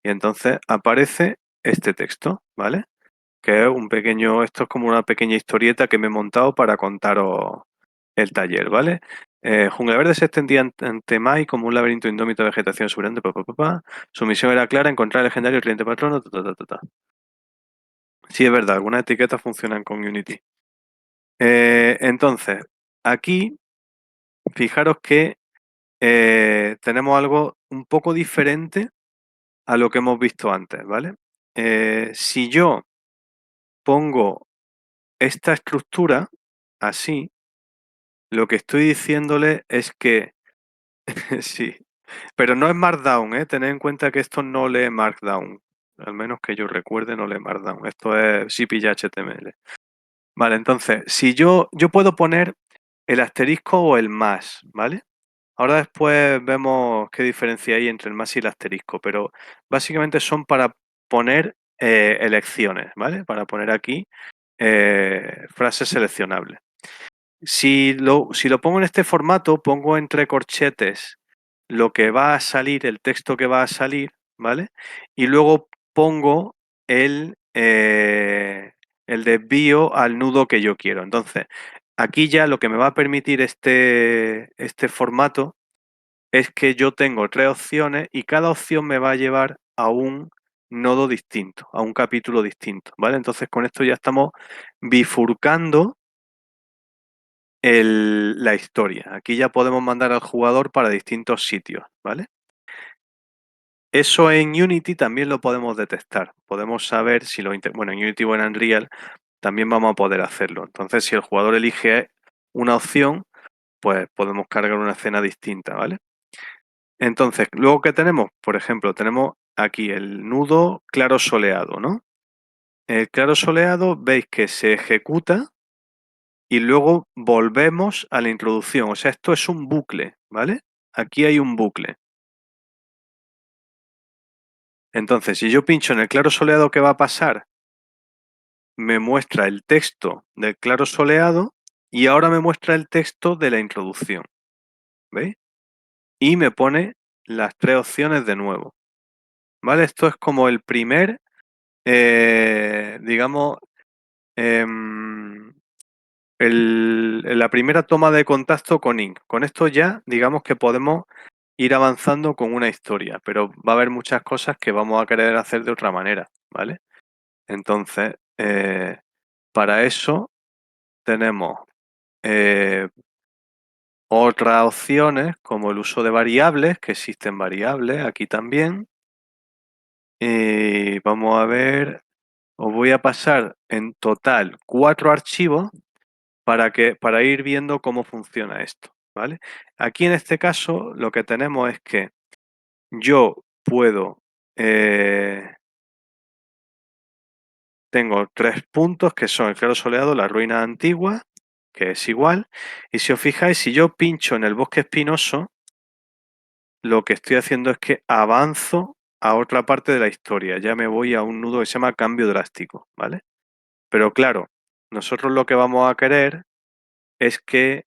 y entonces aparece este texto, ¿vale? Que es esto es como una pequeña historieta que me he montado para contaros el taller, ¿vale? Jungla Verde se extendía ante Mai como un laberinto indómito de vegetación exuberante, Su misión era clara, encontrar el legendario cliente patrono, Sí, es verdad, algunas etiquetas funcionan con Unity. Entonces, aquí, fijaros que tenemos algo un poco diferente a lo que hemos visto antes, ¿vale? Si yo pongo esta estructura así, lo que estoy diciéndole es que, sí, pero no es Markdown, ¿eh? Tened en cuenta que esto no lee Markdown, al menos que yo recuerde no lee Markdown, esto es ZIP y HTML. Vale, entonces, si yo puedo poner el asterisco o el más, ¿vale? Ahora después vemos qué diferencia hay entre el más y el asterisco, pero básicamente son para poner elecciones, ¿vale? Para poner aquí frases seleccionables. Si lo pongo en este formato, pongo entre corchetes lo que va a salir, el texto que va a salir, ¿vale? Y luego pongo el desvío al nudo que yo quiero. Entonces, aquí ya lo que me va a permitir este formato es que yo tengo tres opciones y cada opción me va a llevar a un nodo distinto, a un capítulo distinto, ¿vale? Entonces con esto ya estamos bifurcando la historia. Aquí ya podemos mandar al jugador para distintos sitios, ¿vale? Eso en Unity también lo podemos detectar. Podemos saber si bueno, en Unity o en Unreal también vamos a poder hacerlo. Entonces, si el jugador elige una opción, pues podemos cargar una escena distinta, ¿vale? Entonces, luego que tenemos, por ejemplo, tenemos aquí el nudo claro soleado, ¿no? El claro soleado veis que se ejecuta y luego volvemos a la introducción. O sea, esto es un bucle, ¿vale? Aquí hay un bucle. Entonces, si yo pincho en el claro soleado, ¿qué va a pasar? Me muestra el texto del claro soleado y ahora me muestra el texto de la introducción. ¿Veis? Y me pone las tres opciones de nuevo. ¿Vale? Esto es como el primer, digamos, em, la primera toma de contacto con Ink. Con esto ya, digamos que podemos ir avanzando con una historia, pero va a haber muchas cosas que vamos a querer hacer de otra manera, ¿vale? Entonces, para eso tenemos otras opciones como el uso de variables, que existen variables aquí también. Y vamos a ver, os voy a pasar en total 4 archivos para ir viendo cómo funciona esto, ¿vale? Aquí en este caso lo que tenemos es que yo puedo, tengo 3 puntos que son el claro soleado, la ruina antigua, que es igual, y si os fijáis, si yo pincho en el bosque espinoso, lo que estoy haciendo es que avanzo a otra parte de la historia, ya me voy a un nudo que se llama cambio drástico, ¿vale? Pero claro, nosotros lo que vamos a querer es que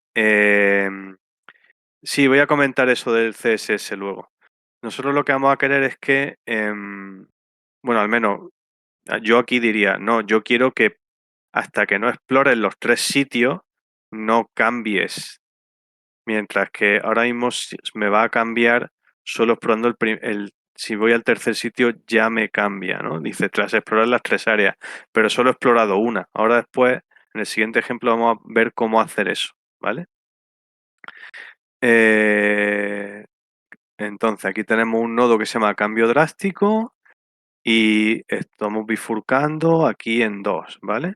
sí, voy a comentar eso del CSS luego. Nosotros lo que vamos a querer es que, bueno, al menos yo aquí diría, no, yo quiero que hasta que no explores los 3 sitios, no cambies. Mientras que ahora mismo me va a cambiar solo explorando si voy al tercer sitio ya me cambia, ¿no? Dice, tras explorar las 3 áreas, pero solo he explorado una. Ahora después, en el siguiente ejemplo, vamos a ver cómo hacer eso, ¿vale? Entonces aquí tenemos un nodo que se llama cambio drástico y estamos bifurcando aquí en 2, ¿vale?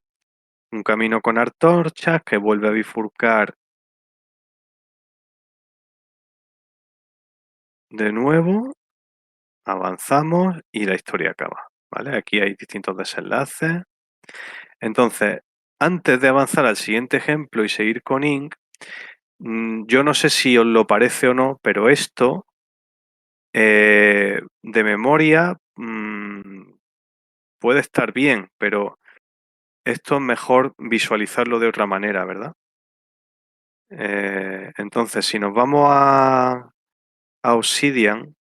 Un camino con antorchas que vuelve a bifurcar de nuevo, avanzamos y la historia acaba, ¿vale? Aquí hay distintos desenlaces. Entonces, antes de avanzar al siguiente ejemplo y seguir con Ink, yo no sé si os lo parece o no, pero esto de memoria puede estar bien, pero esto es mejor visualizarlo de otra manera, ¿verdad? Entonces, si nos vamos a Obsidian,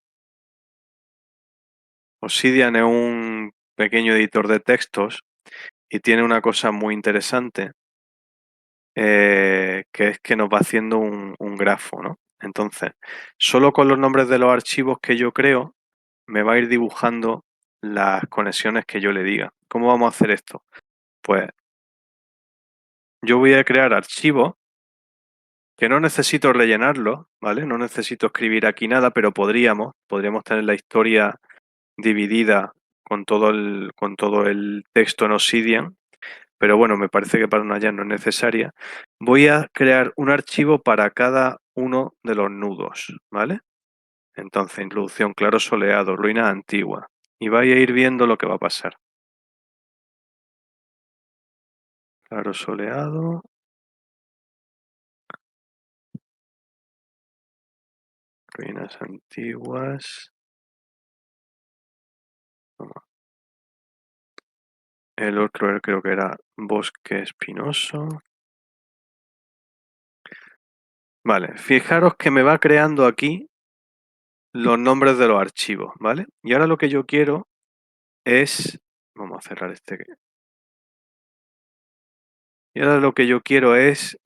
Obsidian es un pequeño editor de textos y tiene una cosa muy interesante, que es que nos va haciendo un grafo, ¿no? Entonces, solo con los nombres de los archivos que yo creo, me va a ir dibujando las conexiones que yo le diga. ¿Cómo vamos a hacer esto? Pues yo voy a crear archivos que no necesito rellenarlos, ¿vale? No necesito escribir aquí nada, pero podríamos tener la historia dividida con todo el texto en Obsidian, pero bueno, me parece que para una ya no es necesaria. Voy a crear un archivo para cada uno de los nudos, ¿vale? Entonces, introducción, claro soleado, ruina antigua. Y vais a ir viendo lo que va a pasar. Claro soleado, ruinas antiguas. El otro creo que era bosque espinoso. Vale, fijaros que me va creando aquí los nombres de los archivos, ¿vale? Y ahora lo que yo quiero es... Vamos a cerrar este. Y ahora lo que yo quiero es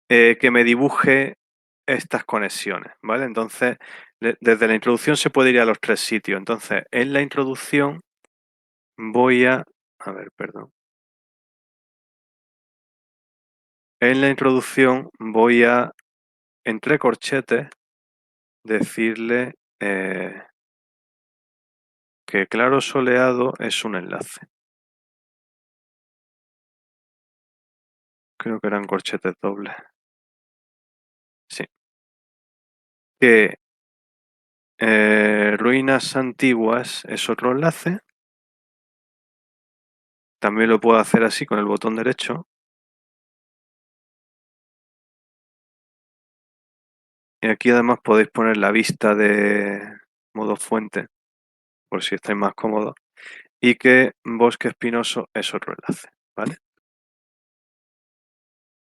que me dibuje estas conexiones, ¿vale? Entonces, desde la introducción se puede ir a los 3 sitios. Entonces, en la introducción voy a... A ver, perdón. En la introducción voy a, entre corchetes, decirle que claro soleado es un enlace. Creo que eran corchetes dobles. Sí. Que ruinas antiguas es otro enlace. También lo puedo hacer así con el botón derecho. Y aquí además podéis poner la vista de modo fuente, por si estáis más cómodos. Y que bosque espinoso es otro enlace, ¿vale?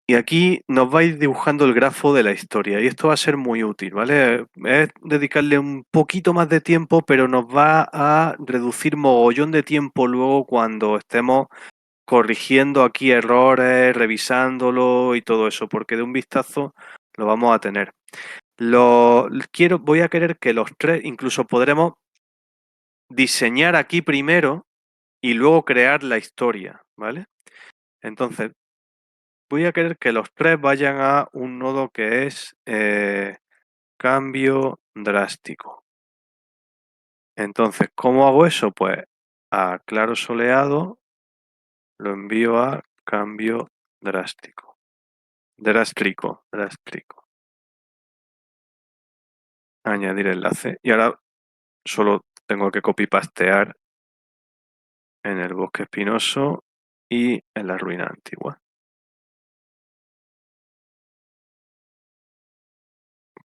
Y aquí nos vais dibujando el grafo de la historia y esto va a ser muy útil, ¿vale? Es dedicarle un poquito más de tiempo, pero nos va a reducir mogollón de tiempo luego cuando estemos corrigiendo aquí errores, revisándolo y todo eso, porque de un vistazo lo vamos a tener. Voy a querer que los tres, incluso podremos diseñar aquí primero y luego crear la historia, ¿vale? Entonces, voy a querer que los tres vayan a un nodo que es cambio drástico. Entonces, ¿cómo hago eso? Pues a claro soleado lo envío a cambio drástico. Drástico. Añadir enlace. Y ahora solo tengo que copy-pastear en el bosque espinoso y en la ruina antigua.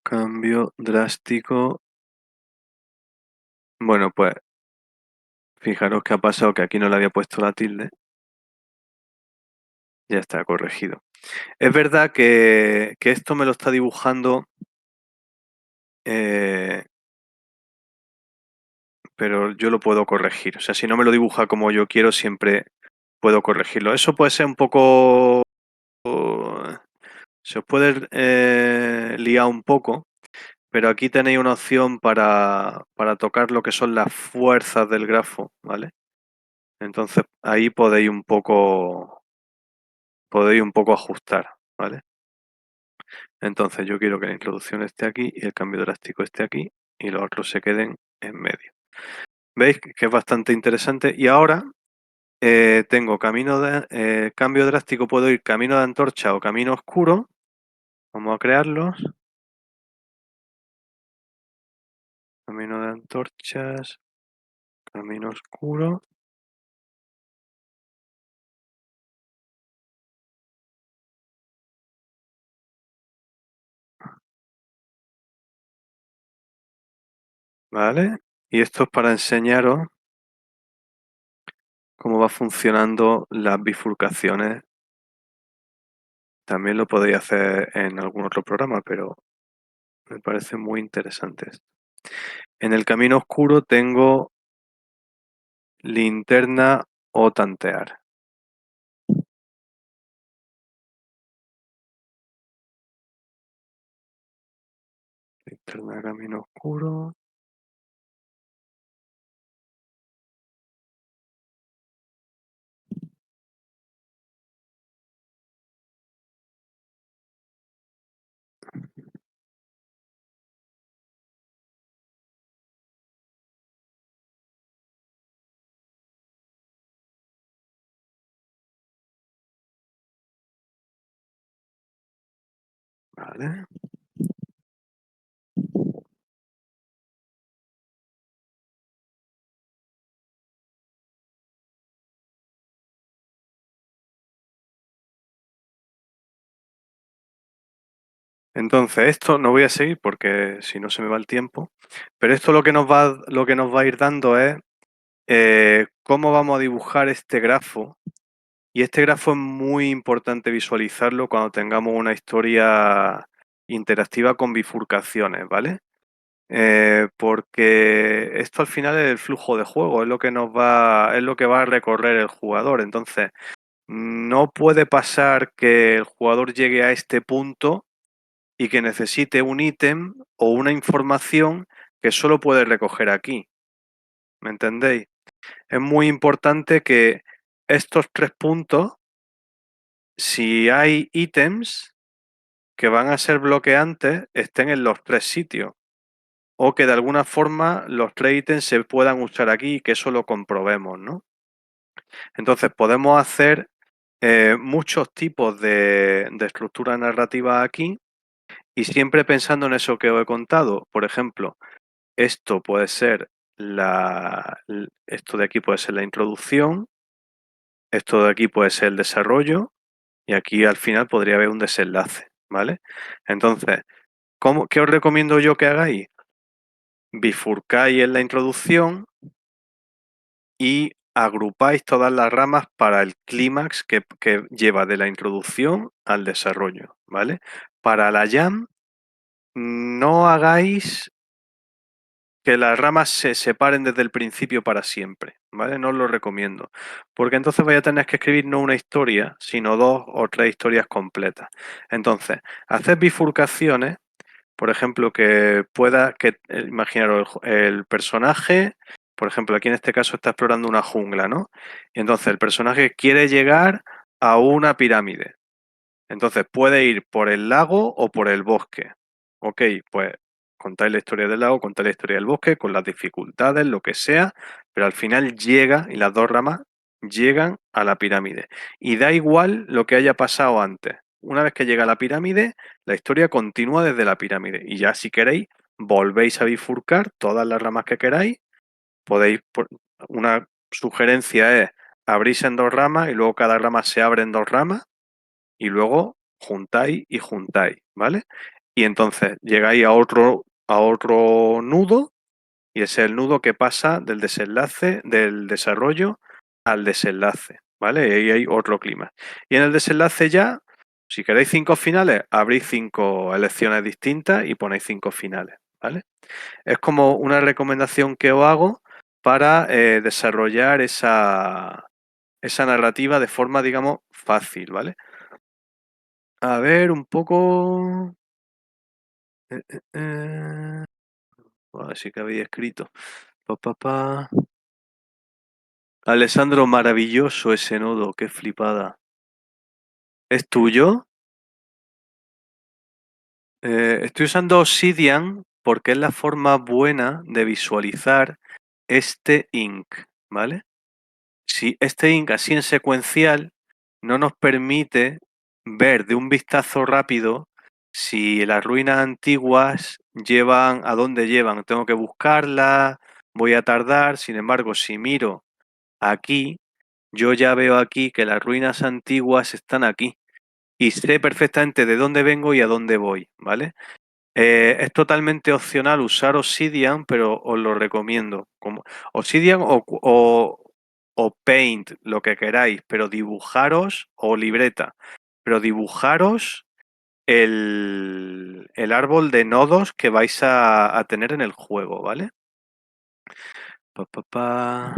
Cambio drástico. Bueno, pues fijaros que ha pasado que aquí no le había puesto la tilde. Ya está corregido. Es verdad que esto me lo está dibujando, pero yo lo puedo corregir. O sea, si no me lo dibuja como yo quiero, siempre puedo corregirlo. Eso puede ser un poco... Se os puede liar un poco, pero aquí tenéis una opción para tocar lo que son las fuerzas del grafo, ¿vale? Entonces ahí podéis un poco ajustar, ¿vale? Entonces yo quiero que la introducción esté aquí y el cambio drástico esté aquí y los otros se queden en medio. ¿Veis que es bastante interesante? Y ahora tengo cambio drástico, puedo ir camino de antorcha o camino oscuro. Vamos a crearlos. Camino de antorchas, camino oscuro. ¿Vale? Y esto es para enseñaros cómo va funcionando las bifurcaciones. También lo podéis hacer en algún otro programa, pero me parece muy interesante esto. En el camino oscuro tengo linterna o tantear. Linterna, camino oscuro. Vale. Entonces, esto no voy a seguir porque si no se me va el tiempo, pero esto lo que nos va a ir dando es cómo vamos a dibujar este grafo. Y este grafo es muy importante visualizarlo cuando tengamos una historia interactiva con bifurcaciones, ¿vale? Porque esto al final es el flujo de juego, es lo que va a recorrer el jugador. Entonces, no puede pasar que el jugador llegue a este punto y que necesite un ítem o una información que solo puede recoger aquí. ¿Me entendéis? Es muy importante que estos tres puntos, si hay ítems que van a ser bloqueantes, estén en los tres sitios. o que de alguna forma los tres ítems se puedan usar aquí y que eso lo comprobemos, ¿no? Entonces podemos hacer muchos tipos de estructura narrativa aquí y siempre pensando en eso que os he contado. Por ejemplo, esto puede ser esto de aquí puede ser la introducción, esto de aquí puede ser el desarrollo y aquí al final podría haber un desenlace, ¿vale? Entonces, ¿qué os recomiendo yo que hagáis? Bifurcáis en la introducción y agrupáis todas las ramas para el clímax que lleva de la introducción al desarrollo, ¿vale? Para la jam, no hagáis que las ramas se separen desde el principio para siempre, ¿vale? No os lo recomiendo, porque entonces vais a tener que escribir no una historia, sino dos o tres historias completas. Entonces, haced bifurcaciones, por ejemplo, imaginaros el personaje, por ejemplo, aquí en este caso está explorando una jungla, ¿no? Y entonces el personaje quiere llegar a una pirámide. Entonces puede ir por el lago o por el bosque. Ok, pues contáis la historia del lago, contáis la historia del bosque, con las dificultades, lo que sea, pero al final llega y las dos ramas llegan a la pirámide. Y da igual lo que haya pasado antes. Una vez que llega a la pirámide, la historia continúa desde la pirámide. Y ya si queréis, volvéis a bifurcar todas las ramas que queráis. Podéis, una sugerencia es abrís en dos ramas y luego cada rama se abre en dos ramas y luego juntáis y juntáis, ¿vale? Y entonces llegáis a otro nudo y ese es el nudo que pasa del desenlace, del desarrollo al desenlace, ¿vale? Y ahí hay otro clima. Y en el desenlace ya, si queréis 5 finales, abrís 5 elecciones distintas y ponéis 5 finales, ¿vale? Es como una recomendación que os hago para desarrollar esa narrativa de forma, digamos, fácil, ¿vale? A ver, un poco. A ver si que había escrito. Pa, pa, pa. Alessandro, maravilloso ese nodo, qué flipada. ¿Es tuyo? Estoy usando Obsidian porque es la forma buena de visualizar este ink, ¿vale? Si este ink así en secuencial no nos permite ver de un vistazo rápido si las ruinas antiguas llevan a dónde llevan. Tengo que buscarlas, voy a tardar. Sin embargo, si miro aquí, yo ya veo aquí que las ruinas antiguas están aquí y sé perfectamente de dónde vengo y a dónde voy, ¿vale? Es totalmente opcional usar Obsidian, pero os lo recomiendo. Como Obsidian o Paint, lo que queráis, pero dibujaros, o libreta, pero dibujaros el árbol de nodos que vais a tener en el juego, ¿vale? Pa, pa, pa.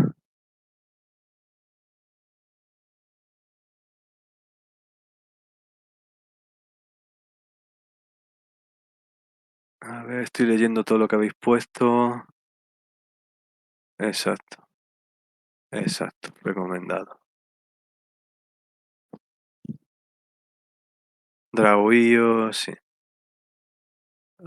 A ver, estoy leyendo todo lo que habéis puesto. Exacto, exacto, recomendado. Dragoillo, sí.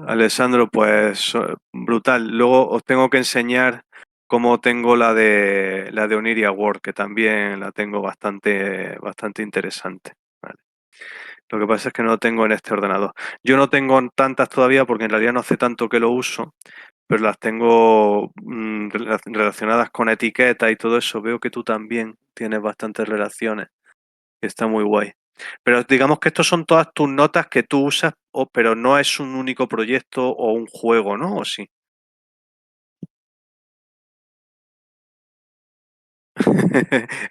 Alessandro, pues brutal. Luego os tengo que enseñar cómo tengo la de Oniria World, que también la tengo bastante interesante. ¿Vale? Lo que pasa es que no lo tengo en este ordenador. Yo no tengo tantas todavía porque en realidad no hace tanto que lo uso, pero las tengo relacionadas con etiquetas y todo eso. Veo que tú también tienes bastantes relaciones. Está muy guay. Pero digamos que estos son todas tus notas que tú usas, pero no es un único proyecto o un juego, ¿no? ¿O sí?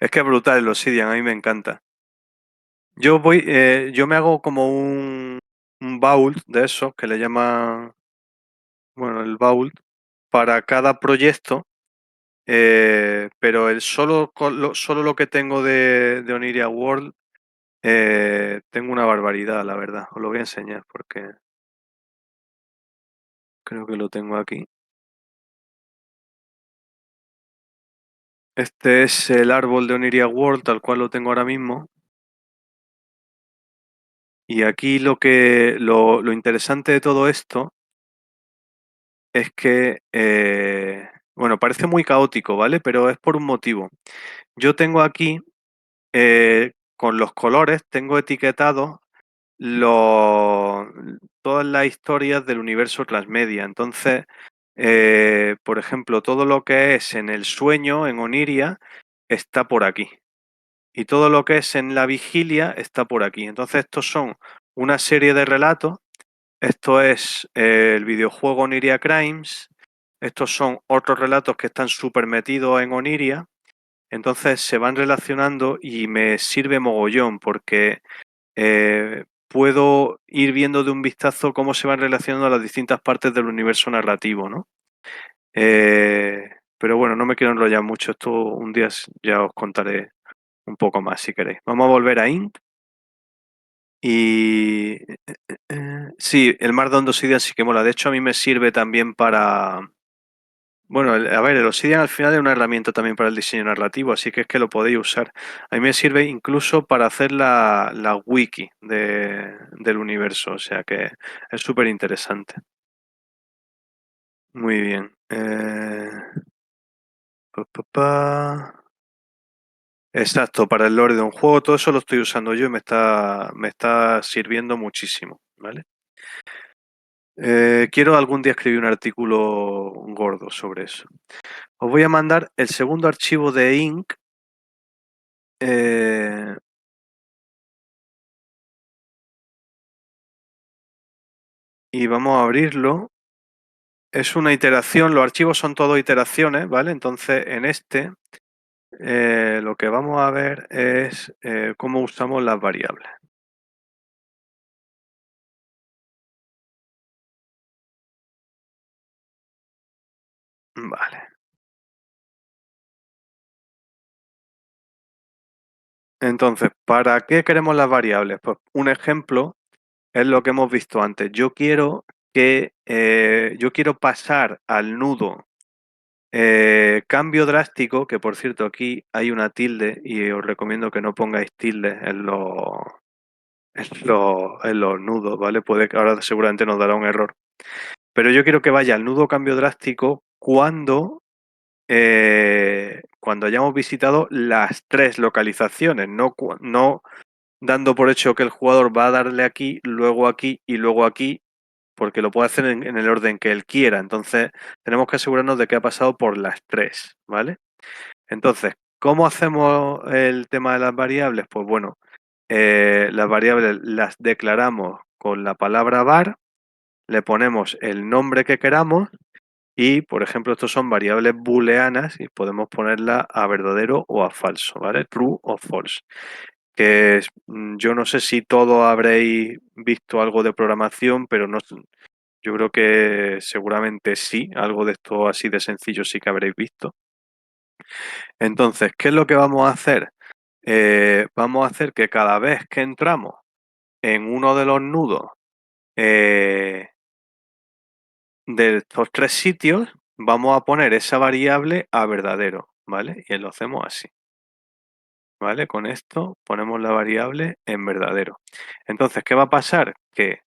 Es que es brutal el Obsidian, a mí me encanta. Yo me hago como un vault de esos que le llaman, bueno, el vault para cada proyecto, pero solo lo que tengo de Oniria World, tengo una barbaridad, la verdad. Os lo voy a enseñar porque creo que lo tengo aquí. Este es el árbol de Oniria World, tal cual lo tengo ahora mismo. Y aquí lo interesante de todo esto es que, bueno, parece muy caótico, ¿vale? Pero es por un motivo. Yo tengo aquí, con los colores, tengo etiquetados los, todas las historias del universo transmedia. Entonces, por ejemplo, todo lo que es en el sueño, en Oniria, está por aquí. Y todo lo que es en la vigilia está por aquí. Entonces, estos son una serie de relatos. Esto es el videojuego Oniria Crimes. Estos son otros relatos que están súper metidos en Oniria. Entonces se van relacionando y me sirve mogollón porque puedo ir viendo de un vistazo cómo se van relacionando las distintas partes del universo narrativo, ¿no? Pero bueno, no me quiero enrollar mucho. Esto un día ya os contaré un poco más si queréis. Vamos a volver a Ink. Y sí, el Mar de Obsidian sí que mola. De hecho, a mí me sirve también para. Bueno, a ver, el Obsidian al final es una herramienta también para el diseño narrativo, así que es que lo podéis usar. A mí me sirve incluso para hacer la wiki del universo, o sea que es súper interesante. Muy bien. Pa, pa, pa. Exacto, para el lore de un juego, todo eso lo estoy usando yo y me está sirviendo muchísimo, ¿vale? Quiero algún día escribir un artículo gordo sobre eso. Os voy a mandar el segundo archivo de Ink. eh, y vamos a abrirlo. Es una iteración, los archivos son todo iteraciones, ¿vale? Entonces, en este, lo que vamos a ver es cómo usamos las variables. Vale. Entonces, ¿para qué queremos las variables? Pues un ejemplo es lo que hemos visto antes. Yo quiero pasar al nudo cambio drástico, que por cierto aquí hay una tilde y os recomiendo que no pongáis tilde en los nudos, ¿vale? Puede que ahora seguramente nos dará un error. Pero yo quiero que vaya al nudo cambio drástico cuando hayamos visitado las tres localizaciones, no dando por hecho que el jugador va a darle aquí y luego aquí, porque lo puede hacer en el orden que él quiera. Entonces, tenemos que asegurarnos de que ha pasado por las tres, ¿vale? Entonces, ¿cómo hacemos el tema de las variables? Pues bueno, las variables las declaramos con la palabra var, le ponemos el nombre que queramos y, por ejemplo, estos son variables booleanas y podemos ponerla a verdadero o a falso, ¿vale? True o false. Yo no sé si todos habréis visto algo de programación, pero no, yo creo que seguramente sí, algo de esto así de sencillo sí que habréis visto. Entonces, ¿qué es lo que vamos a hacer? Vamos a hacer que cada vez que entramos en uno de los nudos eh, de estos tres sitios, vamos a poner esa variable a verdadero, ¿vale? Y lo hacemos así, ¿vale? Con esto ponemos la variable en verdadero. Entonces, ¿qué va a pasar? Que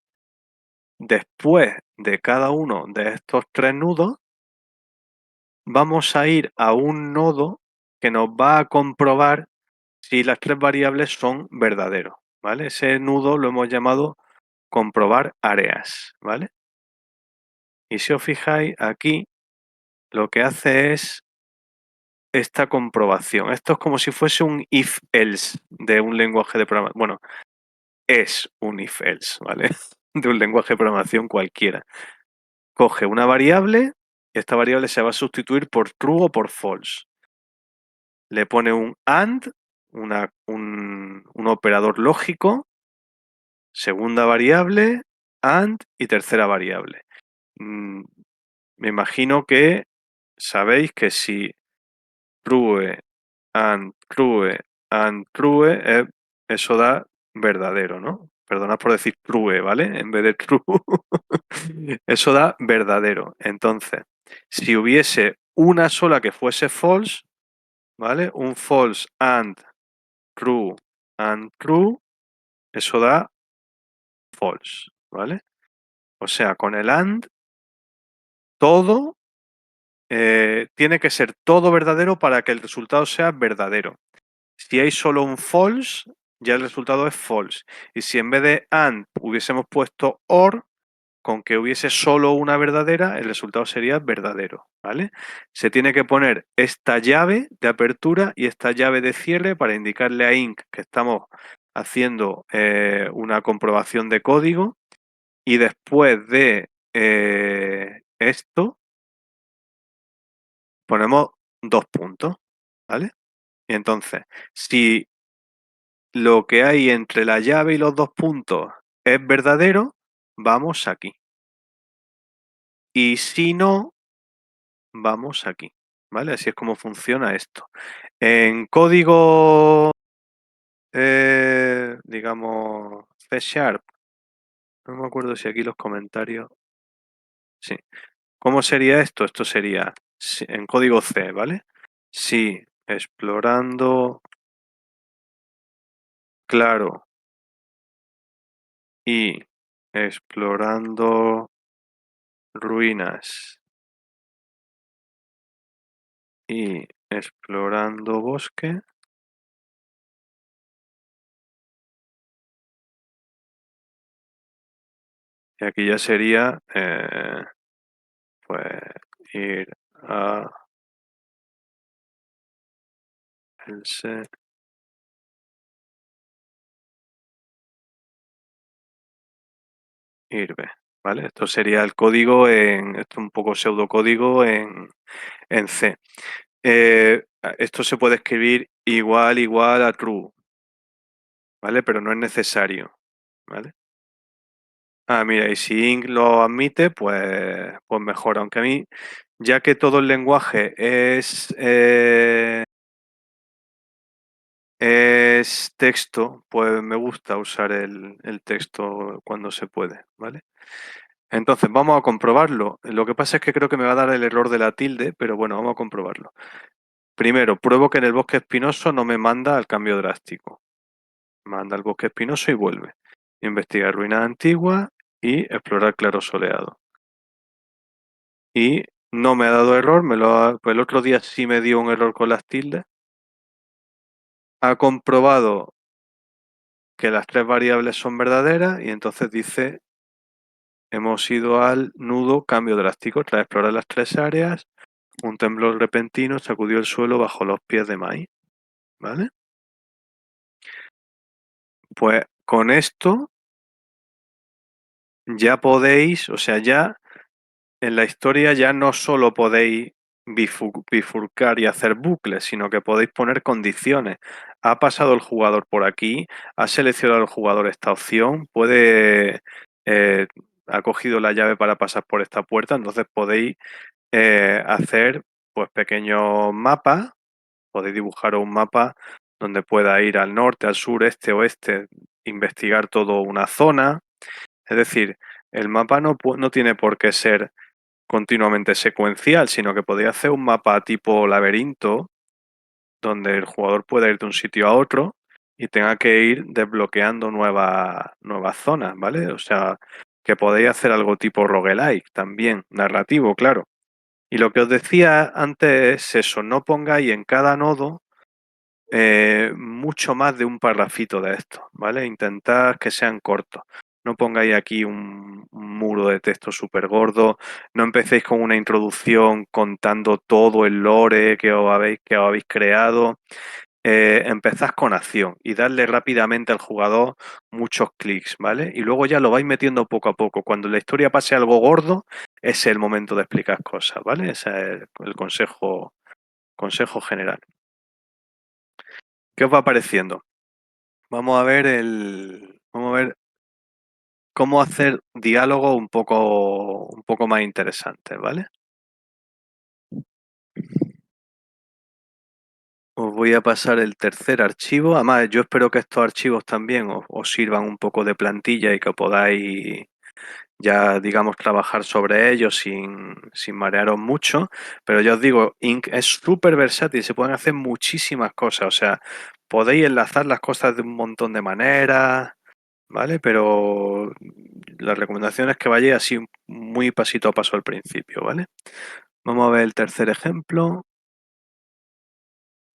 después de cada uno de estos tres nudos, vamos a ir a un nodo que nos va a comprobar si las tres variables son verdaderos, ¿vale? Ese nudo lo hemos llamado comprobar áreas, ¿vale? Y si os fijáis aquí, lo que hace es esta comprobación. Esto es como si fuese un if-else de un lenguaje de programación. Bueno, es un if-else, ¿vale? De un lenguaje de programación cualquiera. Coge una variable y esta variable se va a sustituir por true o por false. Le pone un AND, un operador lógico, segunda variable, AND y tercera variable. Me imagino que sabéis que si true and true and true, eso da verdadero, ¿no? Perdonad por decir true, ¿vale? En vez de true. Eso da verdadero. Entonces, si hubiese una sola que fuese false, ¿vale? Un false and true, eso da false, ¿vale? O sea, con el and todo, tiene que ser todo verdadero para que el resultado sea verdadero. Si hay solo un false, ya el resultado es false. Y si en vez de and hubiésemos puesto or, con que hubiese solo una verdadera, el resultado sería verdadero, ¿vale? Se tiene que poner esta llave de apertura y esta llave de cierre para indicarle a Inc que estamos haciendo una comprobación de código, y después de esto ponemos 2 puntos, ¿vale? Y entonces, si lo que hay entre la llave y los 2 puntos es verdadero, vamos aquí. Y si no, vamos aquí, ¿vale? Así es como funciona esto. En código, digamos, C Sharp, no me acuerdo si aquí los comentarios, sí. ¿Cómo sería esto? Esto sería en código C, ¿vale? Si explorando, claro, y explorando ruinas y explorando bosque, y aquí ya sería, pues, ir a else irbe, ¿vale? Esto sería el código esto es un poco pseudocódigo en C. Esto se puede escribir igual a true, ¿vale? Pero no es necesario, ¿vale? Ah, mira, y si Inc lo admite, pues mejor. Aunque a mí, ya que todo el lenguaje es texto, pues me gusta usar el texto cuando se puede, ¿vale? Entonces, vamos a comprobarlo. Lo que pasa es que creo que me va a dar el error de la tilde, pero bueno, vamos a comprobarlo. Primero, pruebo que en el bosque espinoso no me manda al cambio drástico. Manda al bosque espinoso y vuelve. Investigar ruinas antiguas y explorar claro soleado. Y no me ha dado error, pues el otro día sí me dio un error con las tildes. Ha comprobado que las 3 variables son verdaderas y entonces dice, hemos ido al nudo cambio drástico. Tras explorar las 3 áreas, un temblor repentino sacudió el suelo bajo los pies de Mai, ¿vale? Pues con esto ya podéis, o sea, ya en la historia ya no solo podéis bifurcar y hacer bucles, sino que podéis poner condiciones. Ha pasado el jugador por aquí, ha seleccionado el jugador esta opción, eh, ha cogido la llave para pasar por esta puerta, entonces podéis hacer pues pequeños mapas, podéis dibujar un mapa donde pueda ir al norte, al sur, este, oeste, investigar toda una zona. Es decir, el mapa no tiene por qué ser continuamente secuencial, sino que podéis hacer un mapa tipo laberinto, donde el jugador pueda ir de un sitio a otro y tenga que ir desbloqueando nuevas zonas, ¿vale? O sea, que podéis hacer algo tipo roguelike también, narrativo, claro. Y lo que os decía antes es eso, no pongáis en cada nodo mucho más de un parrafito de esto, ¿vale? Intentad que sean cortos. No pongáis aquí un muro de texto súper gordo, no empecéis con una introducción contando todo el lore que os habéis creado. Empezad con acción y darle rápidamente al jugador muchos clics, ¿vale? Y luego ya lo vais metiendo poco a poco. Cuando en la historia pase algo gordo, ese es el momento de explicar cosas, ¿vale? Ese es el consejo general. ¿Qué os va pareciendo? Vamos a ver cómo hacer diálogos un poco más interesantes, ¿vale? Os voy a pasar el tercer archivo. Además, yo espero que estos archivos también os sirvan un poco de plantilla y que podáis ya, digamos, trabajar sobre ellos sin marearos mucho. Pero ya os digo, Ink es súper versátil, se pueden hacer muchísimas cosas. O sea, podéis enlazar las cosas de un montón de maneras. ¿vale? Pero la recomendación es que vayáis así muy pasito a paso al principio, ¿vale? Vamos a ver el tercer ejemplo.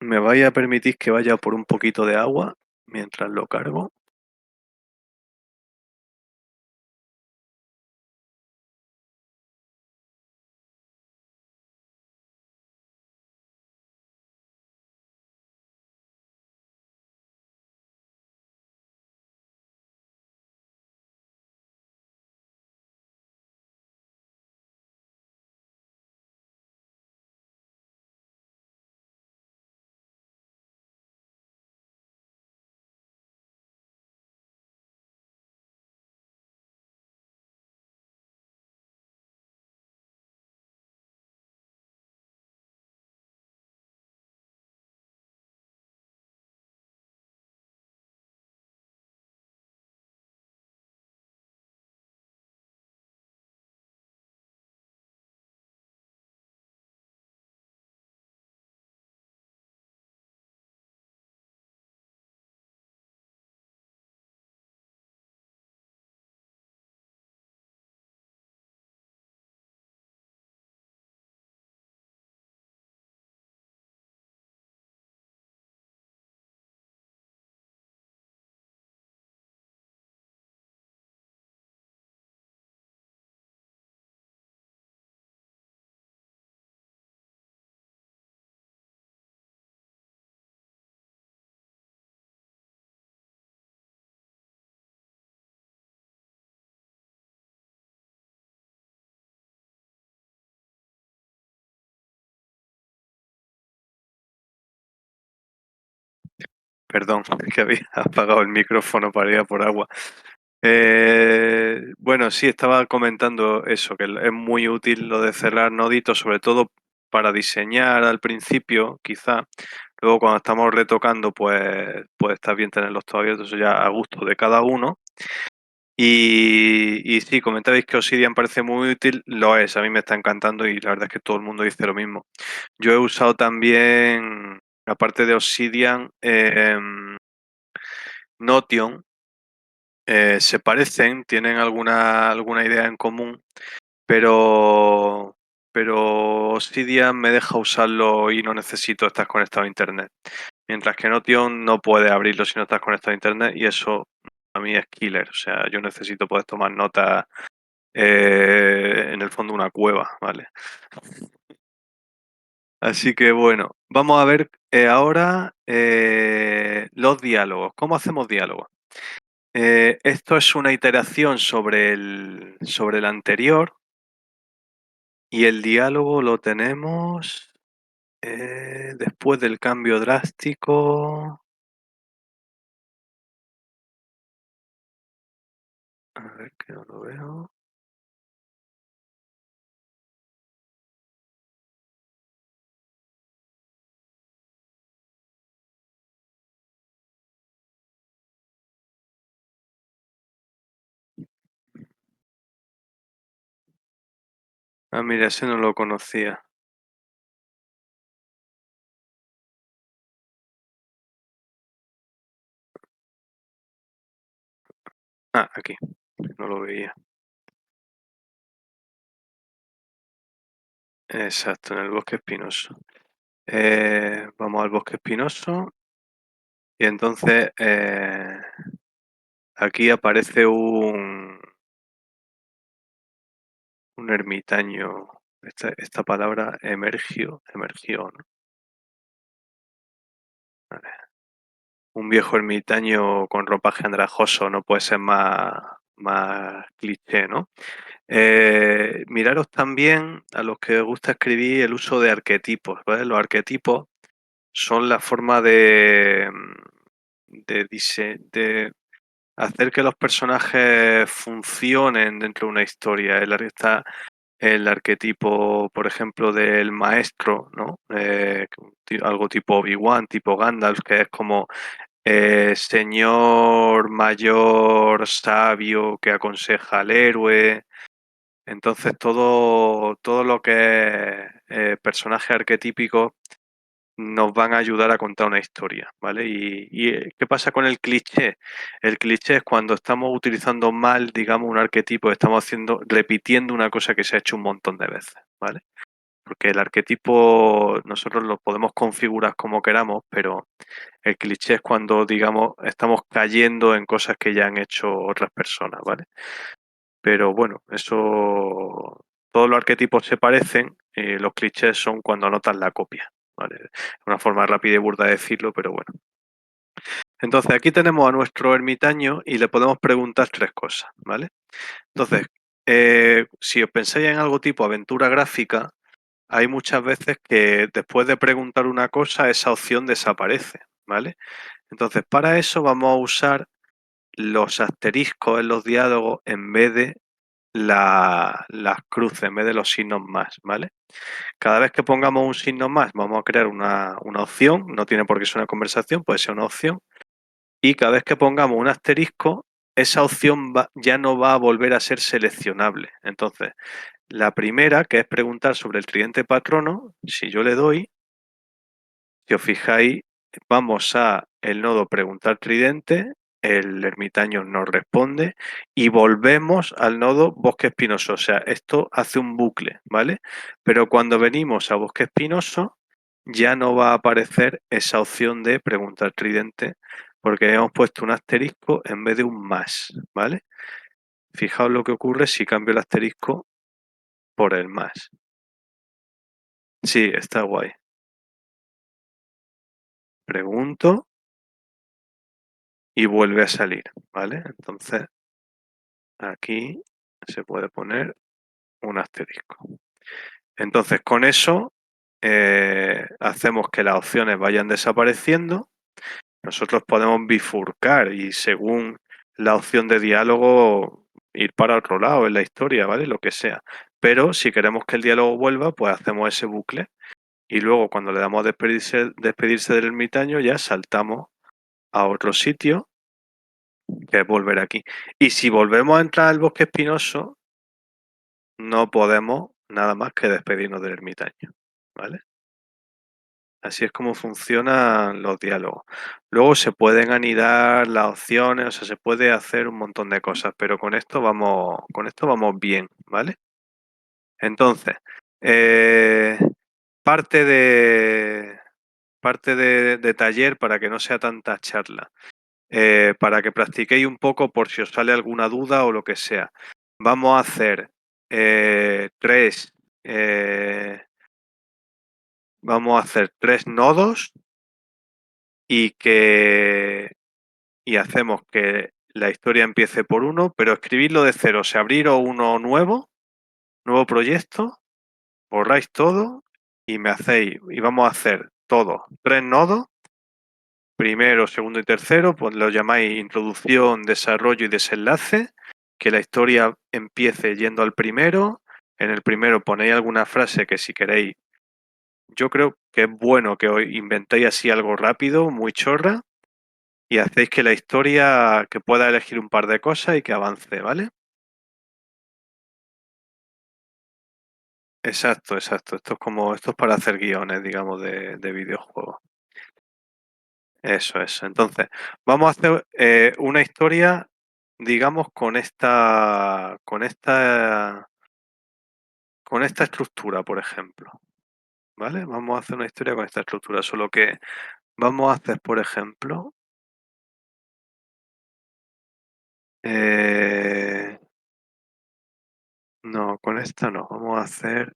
Me vais a permitir que vaya por un poquito de agua mientras lo cargo. Perdón, que había apagado el micrófono para ir a por agua. Bueno, sí, estaba comentando eso, que es muy útil lo de cerrar noditos, sobre todo para diseñar al principio, quizá. Luego cuando estamos retocando, pues está bien tenerlos todos abiertos, eso ya a gusto de cada uno. Y sí, comentabais que Obsidian parece muy útil, lo es, a mí me está encantando y la verdad es que todo el mundo dice lo mismo. Yo he usado también, aparte de Obsidian, Notion. Se parecen, tienen alguna idea en común, pero, pero Obsidian me deja usarlo y no necesito estar conectado a internet. Mientras que Notion no puede abrirlo si no estás conectado a internet y eso a mí es killer. O sea, yo necesito poder tomar notas en el fondo de una cueva, ¿vale? Así que bueno, vamos a ver ahora los diálogos. ¿Cómo hacemos diálogos? Esto es una iteración sobre el anterior y el diálogo lo tenemos después del cambio drástico. A ver que no lo veo. Ah, mira, ese no lo conocía. Ah, aquí, no lo veía. Exacto, en el bosque espinoso. Vamos al bosque espinoso y entonces aquí aparece un ermitaño. Esta palabra emergió, ¿no? Vale. Un viejo ermitaño con ropaje andrajoso, no puede ser más cliché, ¿no? Miraros también a los que os gusta escribir el uso de arquetipos, ¿vale? Los arquetipos son la forma de hacer que los personajes funcionen dentro de una historia. Está el arquetipo, por ejemplo, del maestro, ¿no? Algo tipo Obi-Wan, tipo Gandalf, que es como señor mayor sabio que aconseja al héroe. Entonces todo lo que es personaje arquetípico nos van a ayudar a contar una historia, ¿vale? ¿Qué pasa con el cliché? El cliché es cuando estamos utilizando mal, digamos, un arquetipo, estamos repitiendo una cosa que se ha hecho un montón de veces, ¿vale? Porque el arquetipo nosotros lo podemos configurar como queramos, pero el cliché es cuando, digamos, estamos cayendo en cosas que ya han hecho otras personas, ¿vale? Pero bueno, eso, todos los arquetipos se parecen, los clichés son cuando anotas la copia, ¿vale? Es una forma rápida y burda de decirlo, pero bueno. Entonces, aquí tenemos a nuestro ermitaño y le podemos preguntar tres cosas, ¿vale? Entonces, si os pensáis en algo tipo aventura gráfica, hay muchas veces que después de preguntar una cosa, esa opción desaparece, ¿vale? Entonces, para eso vamos a usar los asteriscos en los diálogos en vez de las cruces, en vez de los signos más, ¿vale? Cada vez que pongamos un signo más, vamos a crear una opción, no tiene por qué ser una conversación, puede ser una opción, y cada vez que pongamos un asterisco, esa opción ya no va a volver a ser seleccionable. Entonces, la primera, que es preguntar sobre el tridente patrono, si yo le doy, si os fijáis, vamos a el nodo preguntar tridente, el ermitaño nos responde y volvemos al nodo bosque espinoso. O sea, esto hace un bucle, ¿vale? Pero cuando venimos a bosque espinoso, ya no va a aparecer esa opción de preguntar tridente porque hemos puesto un asterisco en vez de un más, ¿vale? Fijaos lo que ocurre si cambio el asterisco por el más. Sí, está guay. Pregunto y vuelve a salir, ¿vale? Entonces aquí se puede poner un asterisco. Entonces con eso hacemos que las opciones vayan desapareciendo. Nosotros podemos bifurcar y según la opción de diálogo ir para otro lado en la historia, ¿vale? Lo que sea. Pero si queremos que el diálogo vuelva, pues hacemos ese bucle. Y luego cuando le damos a despedirse del ermitaño ya saltamos a otro sitio, que es volver aquí. Y si volvemos a entrar al bosque espinoso, no podemos nada más que despedirnos del ermitaño, ¿vale? Así es como funcionan los diálogos. Luego se pueden anidar las opciones, o sea, se puede hacer un montón de cosas, pero con esto vamos bien, ¿vale? Entonces, eh, parte de de taller para que no sea tanta charla. Para que practiquéis un poco por si os sale alguna duda o lo que sea. Vamos a hacer tres, vamos a hacer tres nodos y y hacemos que la historia empiece por uno, pero escribirlo de cero, o sea, abrir uno nuevo proyecto, borráis todo y me hacéis, y vamos a hacer todos tres nodos, primero, segundo y tercero, pues lo llamáis introducción, desarrollo y desenlace, que la historia empiece yendo al primero, en el primero ponéis alguna frase que si queréis, yo creo que es bueno que os inventéis así algo rápido, muy chorra, y hacéis que la historia, que pueda elegir un par de cosas y que avance, ¿vale? Exacto, exacto. Esto es para hacer guiones, digamos, de videojuegos. Eso es. Entonces, vamos a hacer una historia, digamos, con esta estructura, por ejemplo. ¿Vale? Vamos a hacer una historia con esta estructura. Solo que vamos a hacer, por ejemplo, eh, no, con esta no. Vamos a hacer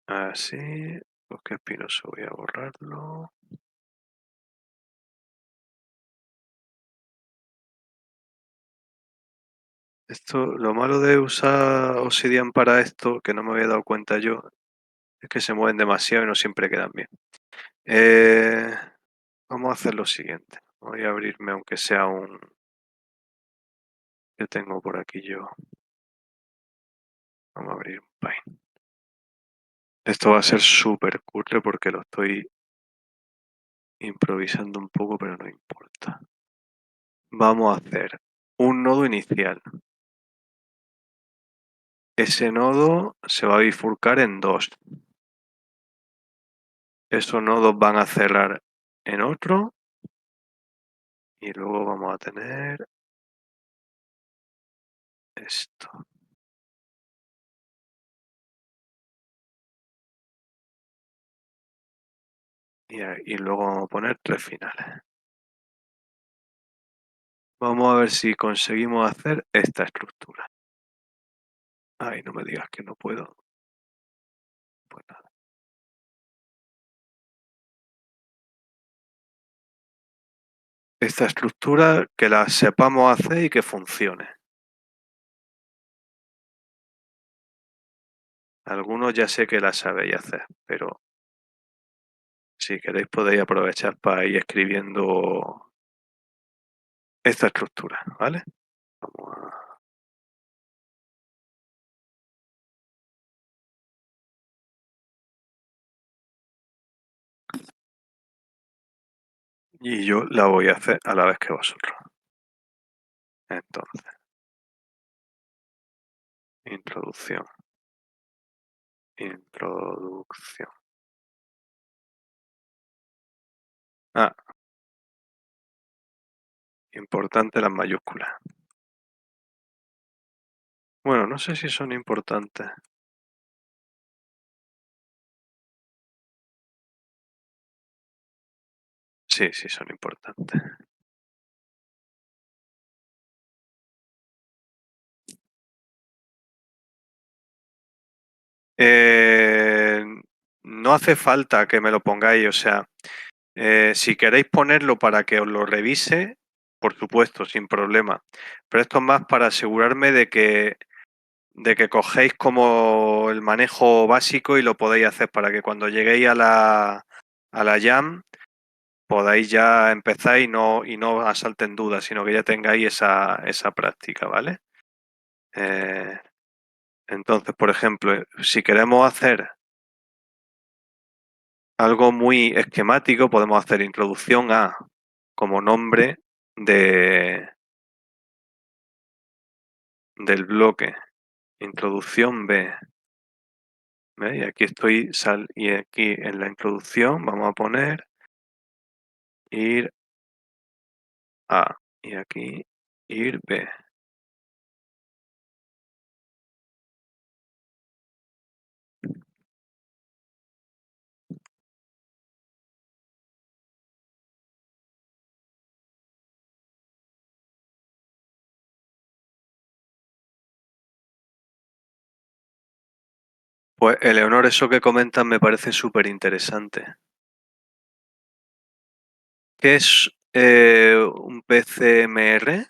así. Bosque espinoso, voy a borrarlo. Esto, lo malo de usar Obsidian para esto, que no me había dado cuenta yo, es que se mueven demasiado y no siempre quedan bien. Eh, vamos a hacer lo siguiente. Voy a abrirme aunque sea un que tengo por aquí yo. Vamos a abrir un Paint. Esto va a ser súper cutre porque lo estoy improvisando un poco, pero no importa. Vamos a hacer un nodo inicial. ese nodo se va a bifurcar en dos. Esos nodos van a cerrar en otro y luego vamos a tener esto. Y luego vamos a poner tres finales. Vamos a ver si conseguimos hacer esta estructura. Ay, no me digas que no puedo. Pues nada. Esta estructura que la sepamos hacer y que funcione. Algunos ya sé que la sabéis hacer, pero si queréis podéis aprovechar para ir escribiendo esta estructura, ¿vale? Vamos a... Y yo la voy a hacer a la vez que vosotros. Entonces, introducción. Introducción. Ah, importante las mayúsculas. Bueno, no sé si son importantes. Sí, sí son importantes. Eh, no hace falta que me lo pongáis, o sea, si queréis ponerlo para que os lo revise, por supuesto, sin problema. Pero esto es más para asegurarme de que cogéis como el manejo básico y lo podéis hacer para que cuando lleguéis a la jam podáis ya empezar y no asalten dudas, sino que ya tengáis esa práctica, ¿vale? Eh, entonces, por ejemplo, si queremos hacer algo muy esquemático, podemos hacer introducción a como nombre de, del bloque, introducción B. ¿Veis? Y aquí y aquí en la introducción vamos a poner ir A y aquí ir B. Pues Eleonor, eso que comentas me parece súper interesante. ¿Qué es un PCMR?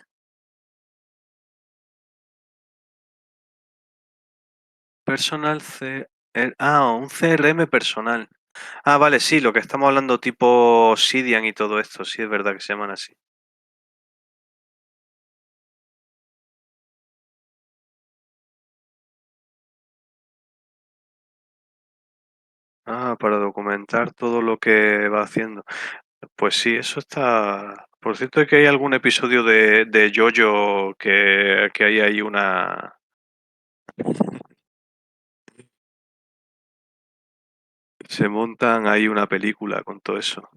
Personal un CRM personal. Ah, vale, sí, lo que estamos hablando tipo Sidian y todo esto, sí es verdad que se llaman así. Ah, para documentar todo lo que va haciendo. Pues sí, eso está. Por cierto, que hay algún episodio de JoJo que hay ahí se montan ahí una película con todo eso,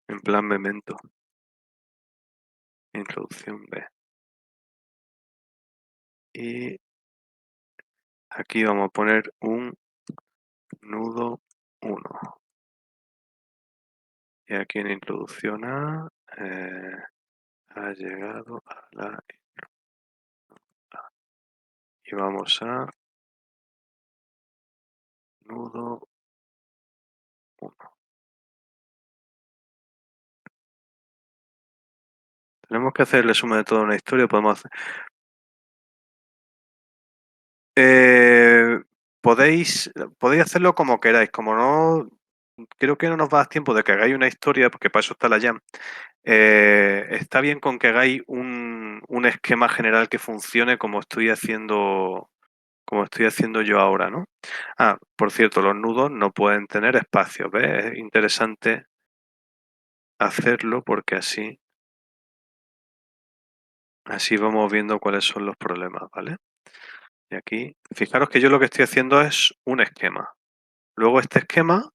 en plan Memento, introducción B. Y aquí vamos a poner un nudo 1. Y aquí en introducción A, ha llegado a la... Y vamos a nudo 1. Tenemos que hacer el resumen de toda una historia, podemos hacer... Eh, podéis hacerlo como queráis, como no... Creo que no nos va a dar tiempo de que hagáis una historia, porque para eso está la jam. Está bien con que hagáis un esquema general que funcione como estoy haciendo yo ahora, ¿no? Ah, por cierto, los nudos no pueden tener espacios, ¿ves? Es interesante hacerlo porque así Así vamos viendo cuáles son los problemas, ¿vale? Y aquí, fijaros que yo lo que estoy haciendo es un esquema. Luego este esquema,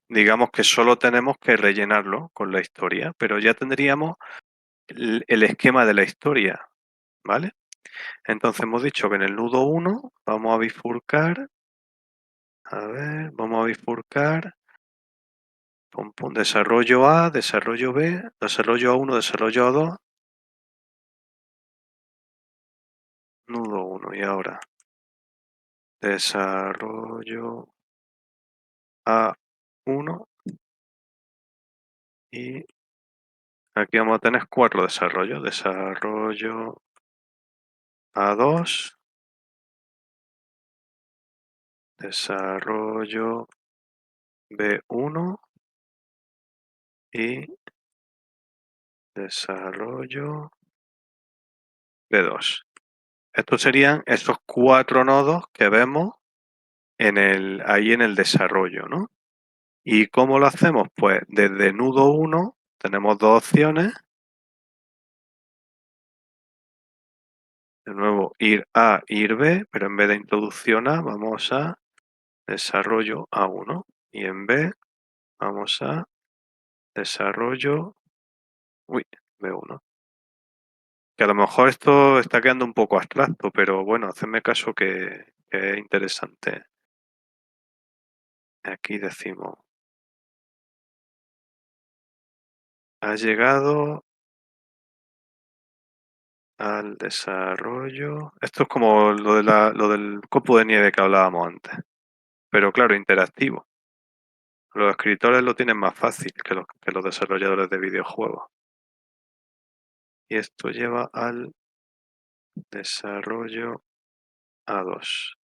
digamos que solo tenemos que rellenarlo con la historia, pero ya tendríamos el esquema de la historia, ¿vale? Entonces hemos dicho que en el nudo 1 vamos a bifurcar, a ver, vamos a bifurcar, desarrollo A, desarrollo B, desarrollo A1, desarrollo A2, nudo 1 y ahora desarrollo A1 y aquí vamos a tener 4 desarrollos, desarrollo A2, desarrollo B1 y desarrollo B2. Estos serían esos 4 nodos que vemos ahí en el desarrollo, ¿no? ¿Y cómo lo hacemos? Pues desde nudo 1 tenemos dos opciones. De nuevo, ir A, ir B, pero en vez de introducción A vamos a desarrollo A1 y en B vamos a desarrollo B1. Que a lo mejor esto está quedando un poco abstracto, pero bueno, hacedme caso que es interesante. Aquí decimos, ha llegado al desarrollo. Esto es como lo del copo de nieve que hablábamos antes, pero claro, interactivo. Los escritores lo tienen más fácil que los desarrolladores de videojuegos. Y esto lleva al desarrollo A2.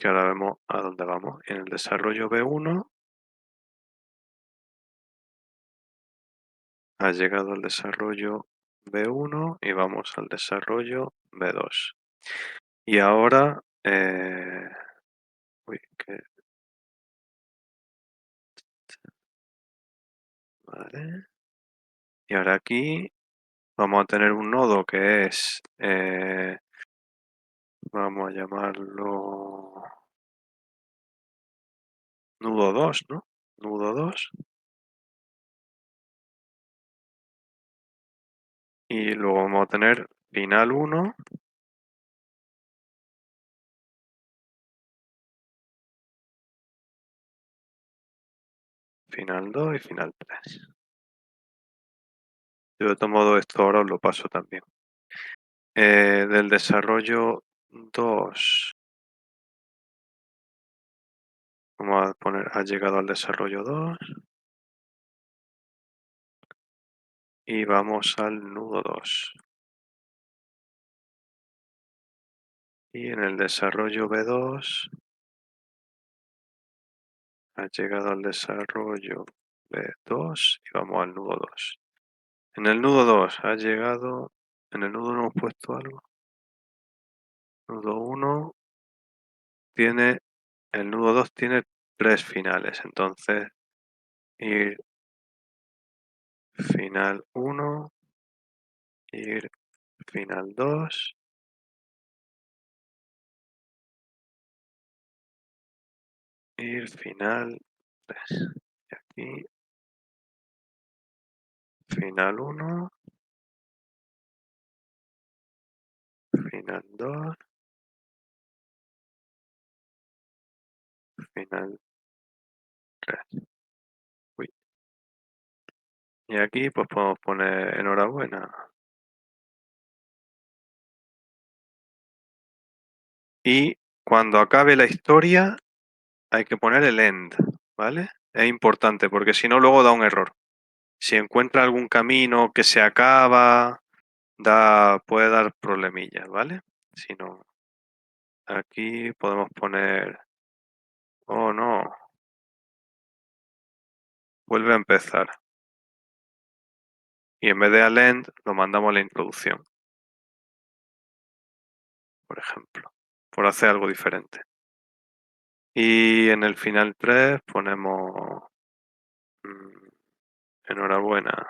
Que ahora vemos a dónde vamos. En el desarrollo B1 ha llegado el desarrollo B1 y vamos al desarrollo B2. Y ahora, uy, vale. Y ahora aquí vamos a tener un nodo que es, vamos a llamarlo nudo 2, ¿no? Nudo 2. Y luego vamos a tener final 1, final 2 y final 3. Yo de todo modo esto ahora os lo paso también. Del desarrollo 2, vamos a poner ha llegado al desarrollo 2 y vamos al nudo 2. Y en el desarrollo B2 ha llegado al desarrollo B2 y vamos al nudo 2. En el nudo 2 ha llegado, en el nudo 1 hemos puesto algo. Nudo 1 tiene, el nudo 2 tiene 3 finales, entonces ir final 1, ir final 2, ir final 3. Y aquí final 1, final 2, final 3. Uy. Y aquí pues podemos poner enhorabuena. Y cuando acabe la historia hay que poner el end, ¿vale? Es importante porque si no luego da un error. Si encuentra algún camino que se acaba, puede dar problemillas, ¿vale? Si no, aquí podemos poner, oh no, vuelve a empezar. Y en vez de al end lo mandamos a la introducción, por ejemplo, por hacer algo diferente. Y en el final 3 ponemos Enhorabuena.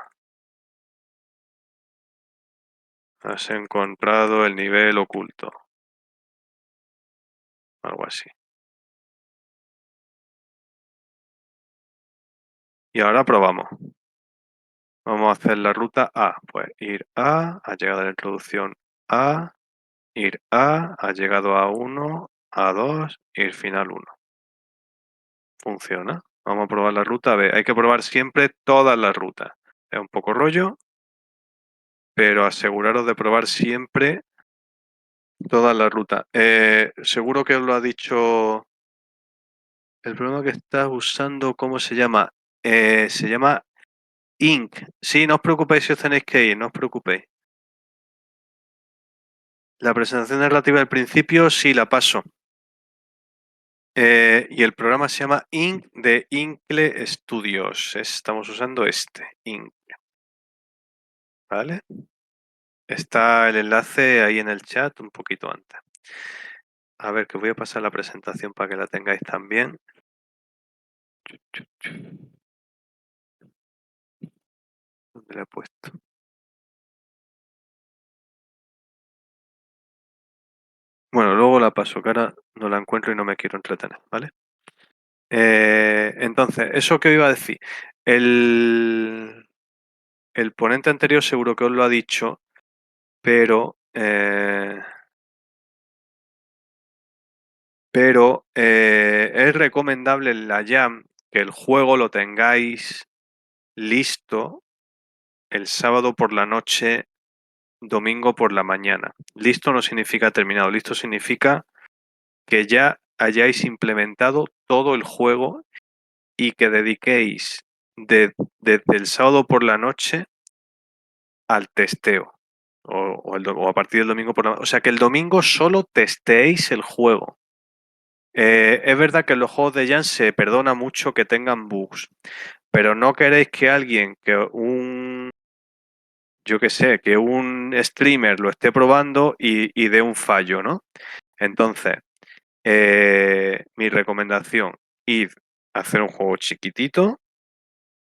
Has encontrado el nivel oculto. Algo así. Y ahora probamos. Vamos a hacer la ruta A. Pues ir a llegada de la introducción A, ir ha llegado a 1, a 2, ir final 1. Funciona. Vamos a probar la ruta B. Hay que probar siempre todas las rutas. Es un poco rollo, pero aseguraros de probar siempre todas las rutas. Seguro que os lo ha dicho el programa que estás usando, ¿cómo se llama? Se llama Inc. Sí, no os preocupéis si os tenéis que ir, no os preocupéis. La presentación narrativa del principio sí la paso. Y el programa se llama Inc. de Incle Studios. Estamos usando este, Inc. ¿Vale? Está el enlace ahí en el chat un poquito antes. A ver, que voy a pasar la presentación para que la tengáis también. ¿Dónde la he puesto? Bueno, luego la paso, que ahora no la encuentro y no me quiero entretener, ¿vale? Entonces, eso que iba a decir. El ponente anterior seguro que os lo ha dicho, pero es recomendable en la Jam que el juego lo tengáis listo el sábado por la noche, domingo por la mañana. Listo no significa terminado, listo significa que ya hayáis implementado todo el juego y que dediquéis desde el sábado por la noche al testeo. O a partir del domingo por la noche. O sea, que el domingo solo testeéis el juego. Es verdad que en los juegos de Jam se perdona mucho que tengan bugs, pero no queréis que alguien, yo qué sé, que un streamer lo esté probando y dé un fallo, ¿no? Entonces, mi recomendación, id a hacer un juego chiquitito,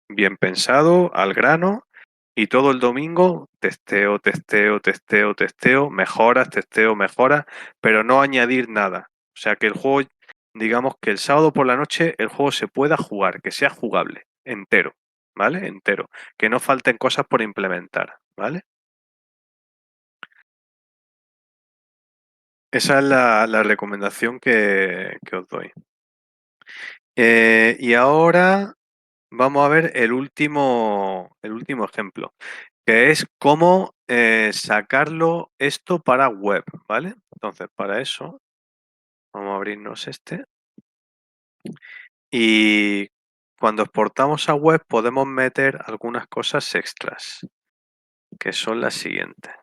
bien pensado, al grano, y todo el domingo testeo, testeo, testeo, testeo, mejoras, testeo, mejoras, pero no añadir nada. O sea, que el juego, digamos que el sábado por la noche el juego se pueda jugar, que sea jugable, entero, ¿vale? Entero. Que no falten cosas por implementar, ¿vale? Esa es la recomendación que os doy. Y ahora vamos a ver el último ejemplo, que es cómo sacarlo esto para web, ¿vale? Entonces, para eso, vamos a abrirnos este. Y cuando exportamos a web podemos meter algunas cosas extras, que son las siguientes.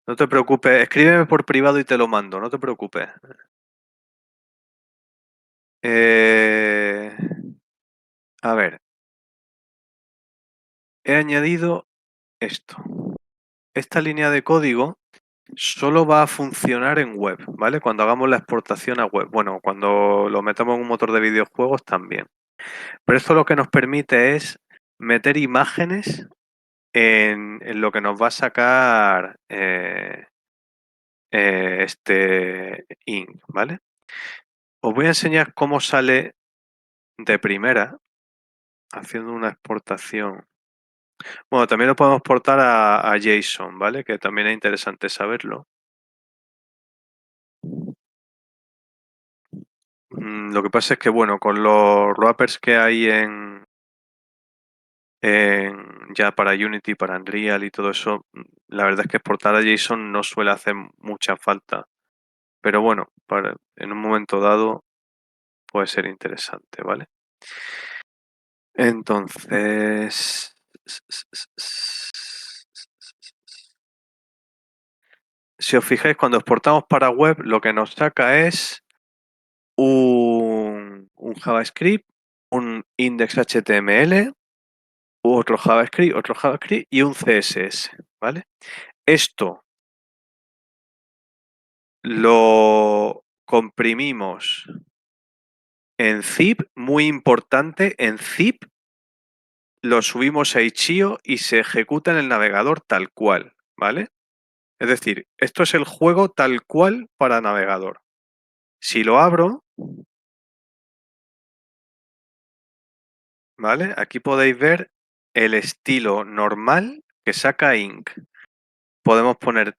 No te preocupes, escríbeme por privado y te lo mando, no te preocupes. A ver, he añadido esto. Esta línea de código solo va a funcionar en web, ¿vale? Cuando hagamos la exportación a web. Bueno, cuando lo metamos en un motor de videojuegos también. Pero esto lo que nos permite es meter imágenes en lo que nos va a sacar este ink, ¿vale? Os voy a enseñar cómo sale de primera haciendo una exportación. Bueno, también lo podemos exportar a JSON, ¿vale? Que también es interesante saberlo. Lo que pasa es que, bueno, con los wrappers que hay ya para Unity, para Unreal y todo eso, la verdad es que exportar a JSON no suele hacer mucha falta. Pero bueno, en un momento dado puede ser interesante, ¿vale? Entonces, si os fijáis, cuando exportamos para web, lo que nos saca es un JavaScript, un index HTML, otro JavaScript y un CSS, ¿vale? Esto lo comprimimos En zip, muy importante, en zip lo subimos a Itch.io y se ejecuta en el navegador tal cual, ¿vale? Es decir, esto es el juego tal cual para navegador. Si lo abro, ¿vale? Aquí podéis ver el estilo normal que saca Inc. Podemos poner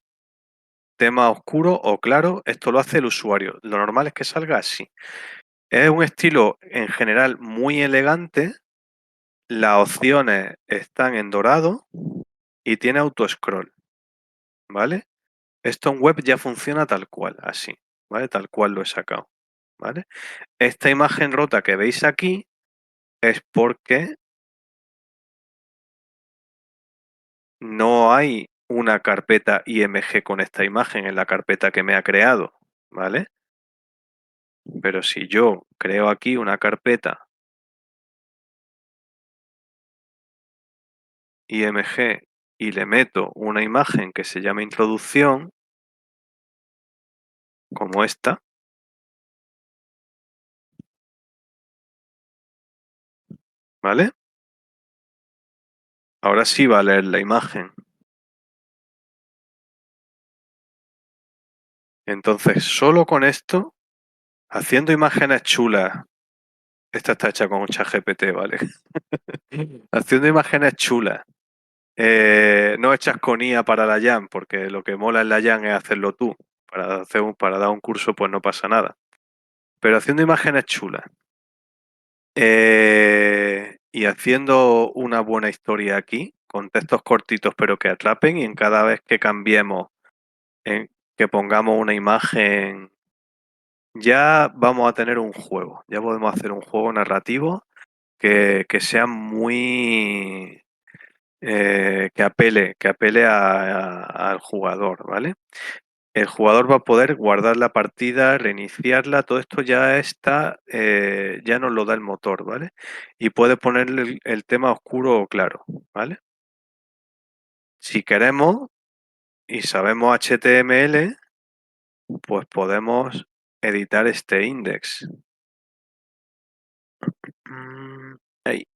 tema oscuro o claro, esto lo hace el usuario. Lo normal es que salga así. Es un estilo en general muy elegante. Las opciones están en dorado y tiene auto-scroll, ¿vale? Esto en web ya funciona tal cual, así, ¿vale? Tal cual lo he sacado, ¿vale? Esta imagen rota que veis aquí es porque no hay una carpeta IMG con esta imagen en la carpeta que me ha creado, ¿vale? Pero si yo creo aquí una carpeta IMG y le meto una imagen que se llama introducción, como esta, ¿vale? Ahora sí va a leer la imagen. Entonces, solo con esto, haciendo imágenes chulas, esta está hecha con un ChatGPT, ¿vale? Haciendo imágenes chulas, no hechas con IA para la Jam, porque lo que mola en la Jam es hacerlo tú. Para dar un curso, pues no pasa nada. Pero haciendo imágenes chulas y haciendo una buena historia aquí, con textos cortitos pero que atrapen, y en cada vez que cambiemos, que pongamos una imagen, ya vamos a tener un juego. Ya podemos hacer un juego narrativo que sea muy que apele al jugador, ¿vale? El jugador va a poder guardar la partida, reiniciarla, todo esto ya está, ya nos lo da el motor, ¿vale? Y puede ponerle el tema oscuro o claro, ¿vale? Si queremos y sabemos HTML, pues podemos editar este index. Ahí.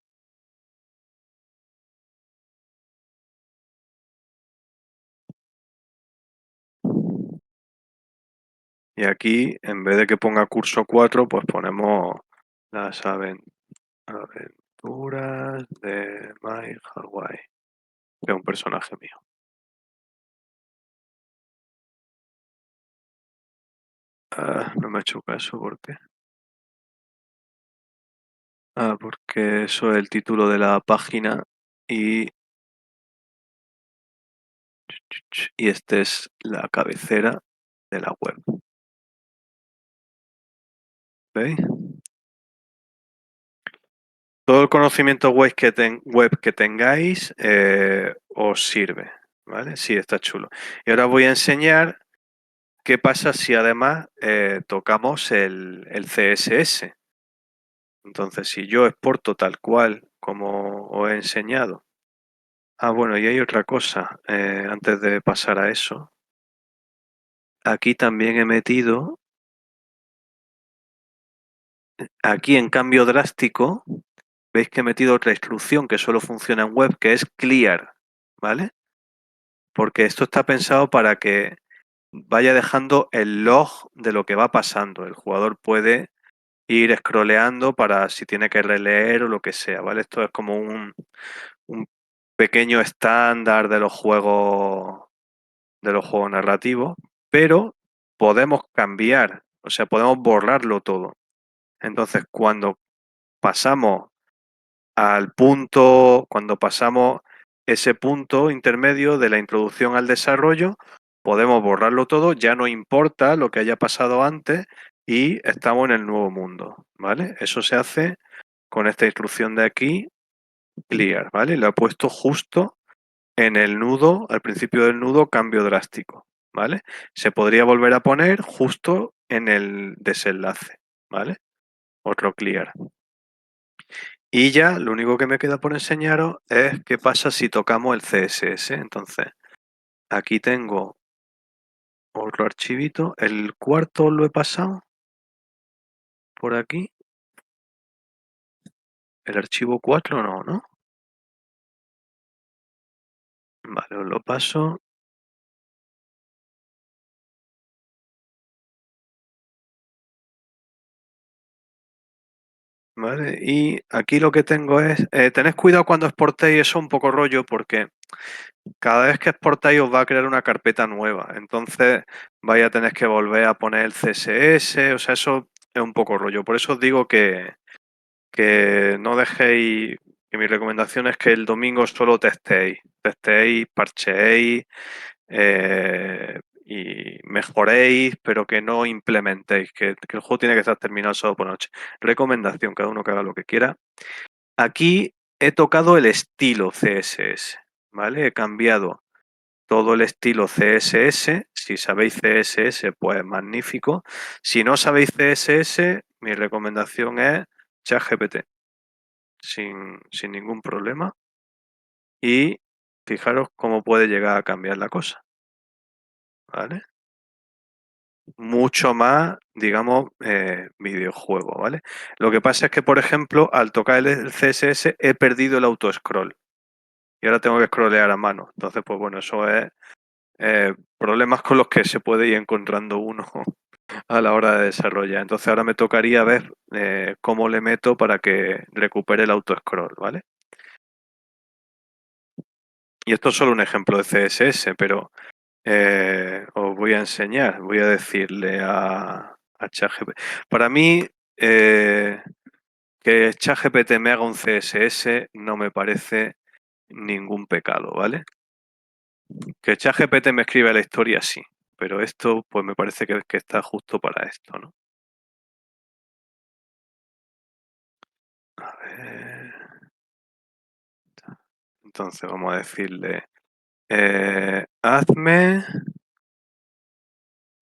Y aquí, en vez de que ponga curso 4, pues ponemos las aventuras de My Hawaii, que es un personaje mío. No me ha hecho caso, ¿por qué? Porque eso es el título de la página y, y este es la cabecera de la web. ¿Veis? Todo el conocimiento web que tengáis os sirve, ¿vale? Sí, está chulo. Y ahora voy a enseñar qué pasa si además tocamos el CSS. Entonces, si yo exporto tal cual como os he enseñado. Bueno, y hay otra cosa, antes de pasar a eso. Aquí también he metido, aquí en cambio drástico, veis que he metido otra instrucción que solo funciona en web, que es clear, ¿vale? Porque esto está pensado para que vaya dejando el log de lo que va pasando. El jugador puede ir scrolleando para si tiene que releer o lo que sea, ¿vale? Esto es como un pequeño estándar de los juegos narrativos, pero podemos cambiar, o sea, podemos borrarlo todo. Entonces, cuando pasamos ese punto intermedio de la introducción al desarrollo, podemos borrarlo todo, ya no importa lo que haya pasado antes y estamos en el nuevo mundo, ¿vale? Eso se hace con esta instrucción de aquí, clear, ¿vale? Lo he puesto justo en el nudo, al principio del nudo, cambio drástico, ¿vale? Se podría volver a poner justo en el desenlace, ¿vale? Otro clear. Y ya lo único que me queda por enseñaros es qué pasa si tocamos el CSS. Entonces, aquí tengo otro archivito. El cuarto lo he pasado por aquí. El archivo 4 no, ¿no? Vale, os lo paso. Vale, y aquí lo que tengo es, tened cuidado cuando exportéis eso un poco rollo porque cada vez que exportáis os va a crear una carpeta nueva, entonces vais a tener que volver a poner el CSS, o sea, eso es un poco rollo. Por eso os digo que no dejéis, que mi recomendación es que el domingo solo testéis, parcheéis y mejoréis, pero que no implementéis, que el juego tiene que estar terminado solo por noche. Recomendación, cada uno que haga lo que quiera. Aquí he tocado el estilo CSS, ¿vale? He cambiado todo el estilo CSS. Si sabéis CSS, pues magnífico. Si no sabéis CSS, mi recomendación es ChatGPT, sin ningún problema. Y fijaros cómo puede llegar a cambiar la cosa, ¿vale? Mucho más, digamos, videojuego, ¿vale? Lo que pasa es que, por ejemplo, al tocar el CSS he perdido el auto-scroll y ahora tengo que scrollear a mano. Entonces, pues bueno, eso es problemas con los que se puede ir encontrando uno a la hora de desarrollar. Entonces ahora me tocaría ver cómo le meto para que recupere el auto-scroll, ¿vale? Y esto es solo un ejemplo de CSS, pero os voy a enseñar, voy a decirle a ChatGPT. Para mí, que ChatGPT me haga un CSS no me parece ningún pecado, ¿vale? Que ChatGPT me escriba la historia, sí, pero esto pues me parece que está justo para esto, ¿no? A ver, entonces vamos a decirle, hazme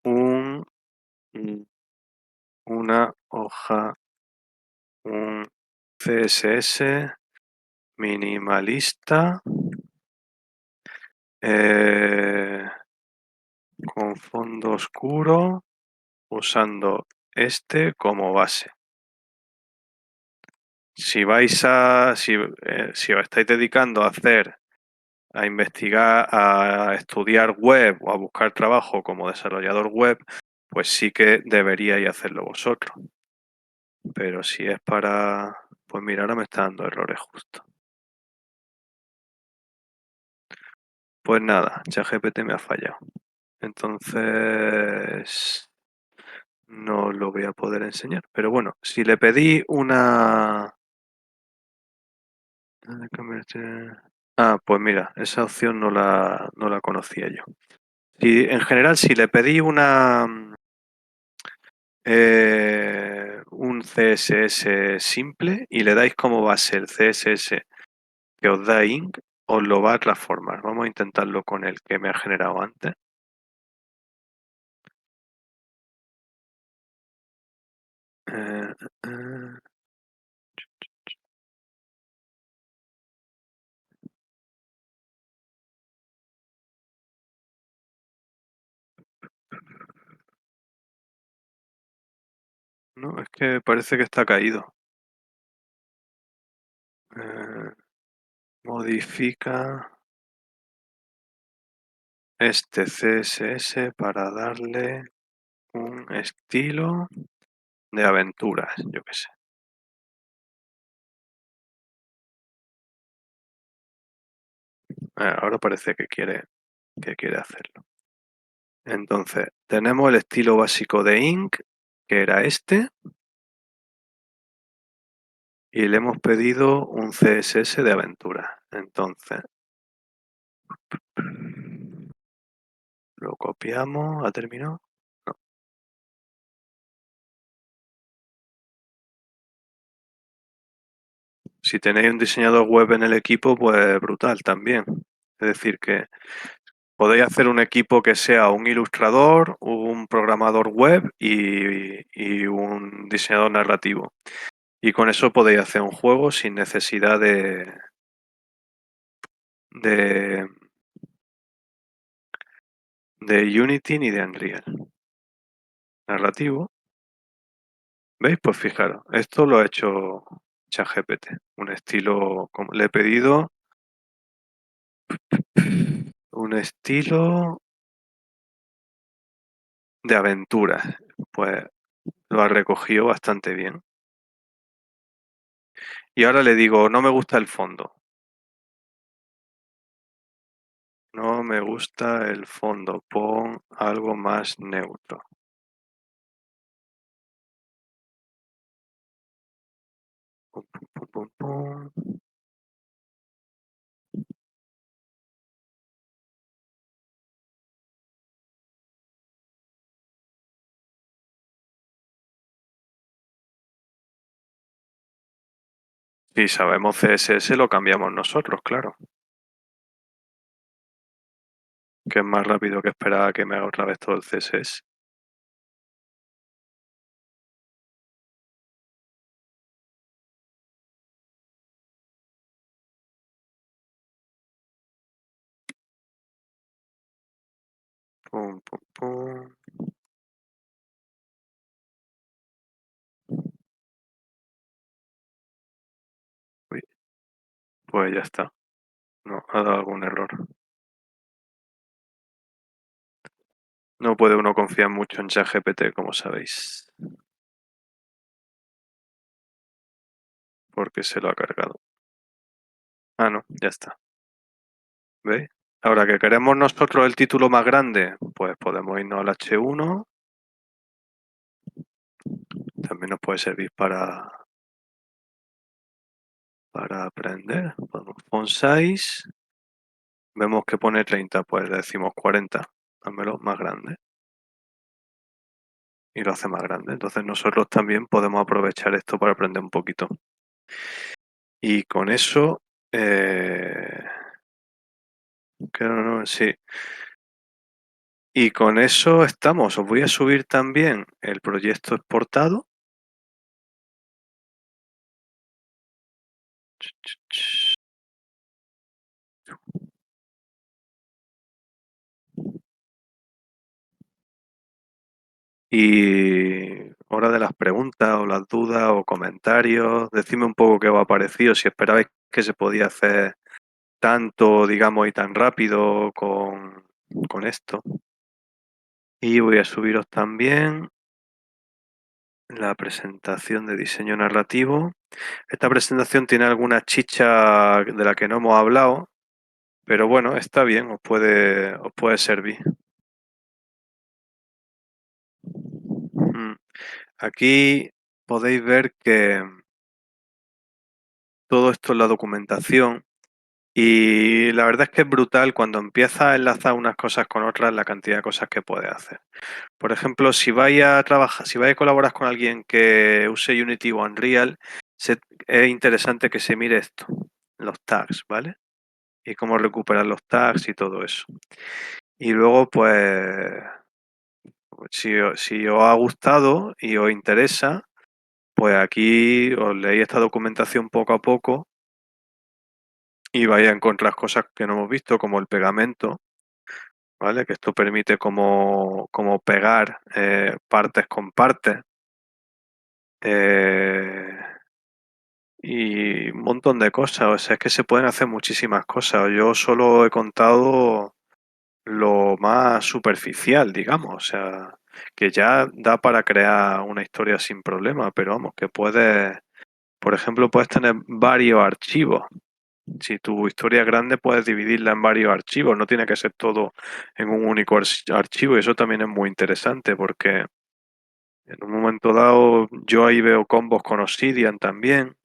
un, una hoja, un CSS minimalista eh, con fondo oscuro usando este como base. Si vais a, si os estáis dedicando a hacer, a investigar, a estudiar web o a buscar trabajo como desarrollador web, pues sí que deberíais hacerlo vosotros. Pero si es para, pues mira, ahora me está dando errores justo. Pues nada, ChatGPT me ha fallado. Entonces no lo voy a poder enseñar. Pero bueno, si le pedí una... Ah, pues mira, esa opción no la conocía yo. Y en general, si le pedí un CSS simple y le dais como base el CSS que os da Inc, os lo va a transformar. Vamos a intentarlo con el que me ha generado antes. Eh, eh, no, es que parece que está caído. Eh, modifica este CSS para darle un estilo de aventuras, yo qué sé. Ahora parece que quiere hacerlo. Entonces, tenemos el estilo básico de Inc, que era este, y le hemos pedido un CSS de aventura. Entonces, lo copiamos, ¿ha terminado? No. Si tenéis un diseñador web en el equipo, pues brutal también. Es decir, que podéis hacer un equipo que sea un ilustrador, un programador web y un diseñador narrativo. Y con eso podéis hacer un juego sin necesidad de, de Unity ni de Unreal. Narrativo. ¿Veis? Pues fijaros, esto lo ha hecho ChatGPT. Un estilo, como le he pedido, un estilo de aventuras. Pues lo ha recogido bastante bien. Y ahora le digo, no me gusta el fondo. No me gusta el fondo. Pon algo más neutro. Pum, pum, pum, pum, pum. Si sabemos CSS, lo cambiamos nosotros, claro. Que es más rápido que esperar a que me haga otra vez todo el CSS. Pum, pum, pum. Uy, pues ya está. No, ha dado algún error. No puede uno confiar mucho en ChatGPT, como sabéis, porque se lo ha cargado. Ah, no, ya está. ¿Veis? Ahora que queremos nosotros el título más grande, pues podemos irnos al H1. También nos puede servir para aprender. Ponemos font size. Vemos que pone 30, pues le decimos 40. Dámelo más grande. Y lo hace más grande. Entonces nosotros también podemos aprovechar esto para aprender un poquito. Y con eso, claro, no, sí. Y con eso estamos. Os voy a subir también el proyecto exportado. Y hora de las preguntas o las dudas o comentarios. Decidme un poco qué os ha parecido, si esperabais que se podía hacer tanto, digamos, y tan rápido con esto. Y voy a subiros también la presentación de diseño narrativo. Esta presentación tiene alguna chicha de la que no hemos hablado, pero bueno, está bien, os puede servir. Mm. Aquí podéis ver que todo esto es la documentación y la verdad es que es brutal cuando empiezas a enlazar unas cosas con otras la cantidad de cosas que puedes hacer. Por ejemplo, si vais a trabajar, si vais a colaborar con alguien que use Unity o Unreal, es interesante que se mire esto, los tags, ¿vale? Y cómo recuperar los tags y todo eso. Y luego, pues, si os ha gustado y os interesa, pues aquí os leéis esta documentación poco a poco y vais a encontrar cosas que no hemos visto, como el pegamento, ¿vale? Que esto permite como pegar partes con partes. Eh, y un montón de cosas, o sea, es que se pueden hacer muchísimas cosas. Yo solo he contado lo más superficial, digamos, o sea, que ya da para crear una historia sin problema, pero vamos, que puedes, por ejemplo, puedes tener varios archivos. Si tu historia es grande, puedes dividirla en varios archivos, no tiene que ser todo en un único archivo, y eso también es muy interesante porque en un momento dado yo ahí veo combos con Obsidian también.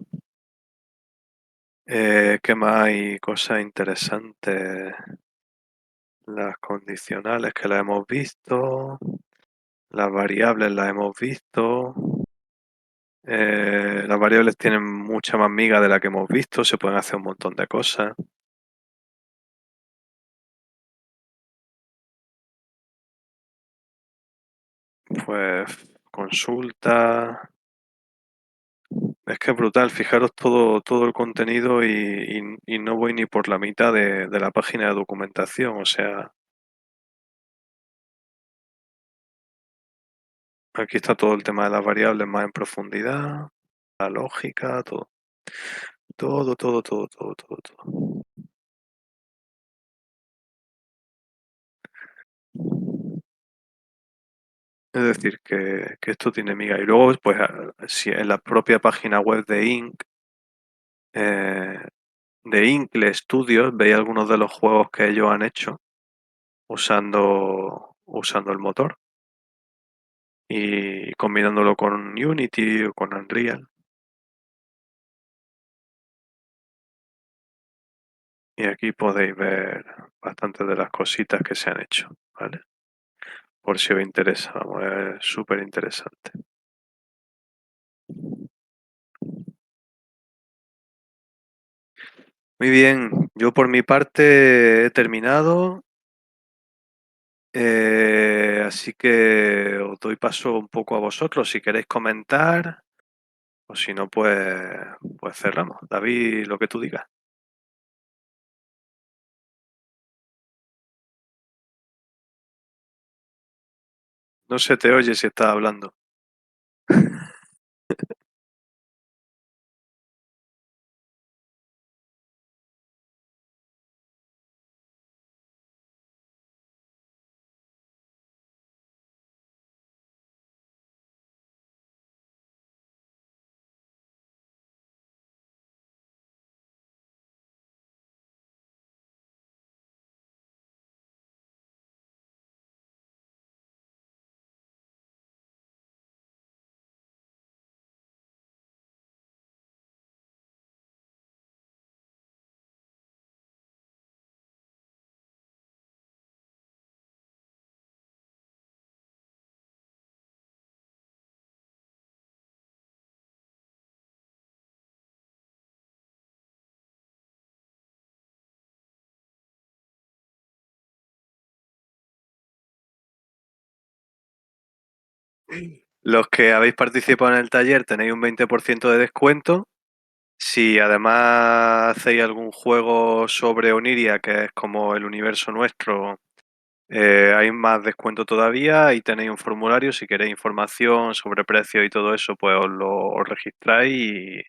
¿Qué más hay? Cosas interesantes. Las condicionales que las hemos visto. Las variables las hemos visto. Las variables tienen mucha más miga de la que hemos visto. Se pueden hacer un montón de cosas. Pues consulta. Es que es brutal. Fijaros todo el contenido y no voy ni por la mitad de la página de documentación. O sea, aquí está todo el tema de las variables más en profundidad. La lógica, todo. Todo, todo, todo, todo, todo, todo. Es decir, que esto tiene miga. Y luego, pues, si en la propia página web eh, de Incle Studios, veis algunos de los juegos que ellos han hecho usando el motor y combinándolo con Unity o con Unreal. Y aquí podéis ver bastantes de las cositas que se han hecho, ¿vale? Por si os interesa, vamos, es súper interesante. Muy bien, yo por mi parte he terminado, así que os doy paso un poco a vosotros si queréis comentar o si no, pues cerramos. David, lo que tú digas. No se te oye si estás hablando. Los que habéis participado en el taller tenéis un 20% de descuento. Si además hacéis algún juego sobre Oniria, que es como el universo nuestro, hay más descuento todavía. Ahí tenéis un formulario. Si queréis información sobre precios y todo eso, pues os registráis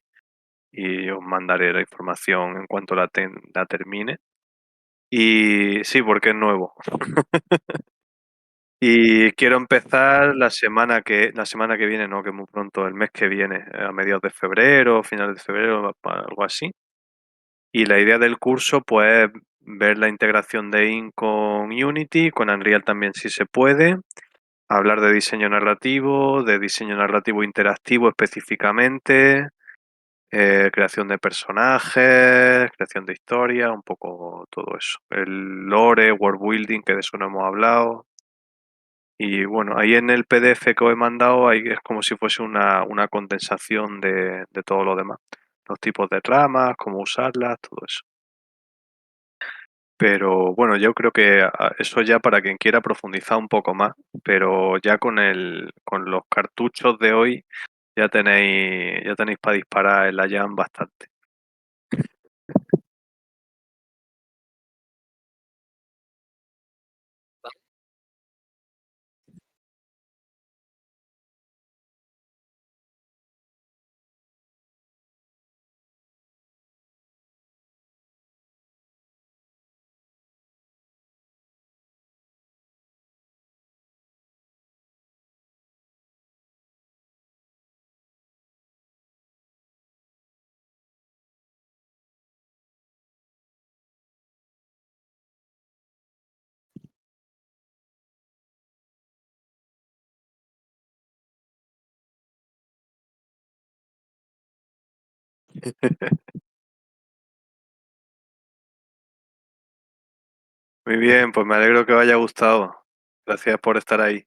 y os mandaré la información en cuanto la termine. Y sí, porque es nuevo. Y quiero empezar la semana que viene, no, que muy pronto, el mes que viene, a mediados de febrero, finales de febrero, algo así. Y la idea del curso, pues, ver la integración de con Unity, con Unreal también si se puede, hablar de diseño narrativo interactivo específicamente, creación de personajes, creación de historia, un poco todo eso. El lore, world building, que de eso no hemos hablado. Y bueno, ahí en el PDF que os he mandado, ahí es como si fuese una condensación de todo lo demás. Los tipos de tramas, cómo usarlas, todo eso. Pero bueno, yo creo que eso ya para quien quiera profundizar un poco más, pero ya con los cartuchos de hoy ya tenéis para disparar en la Jam bastante. Muy bien, pues me alegro que os haya gustado. Gracias por estar ahí.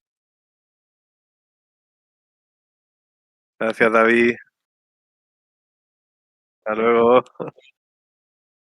Gracias, David. Hasta luego.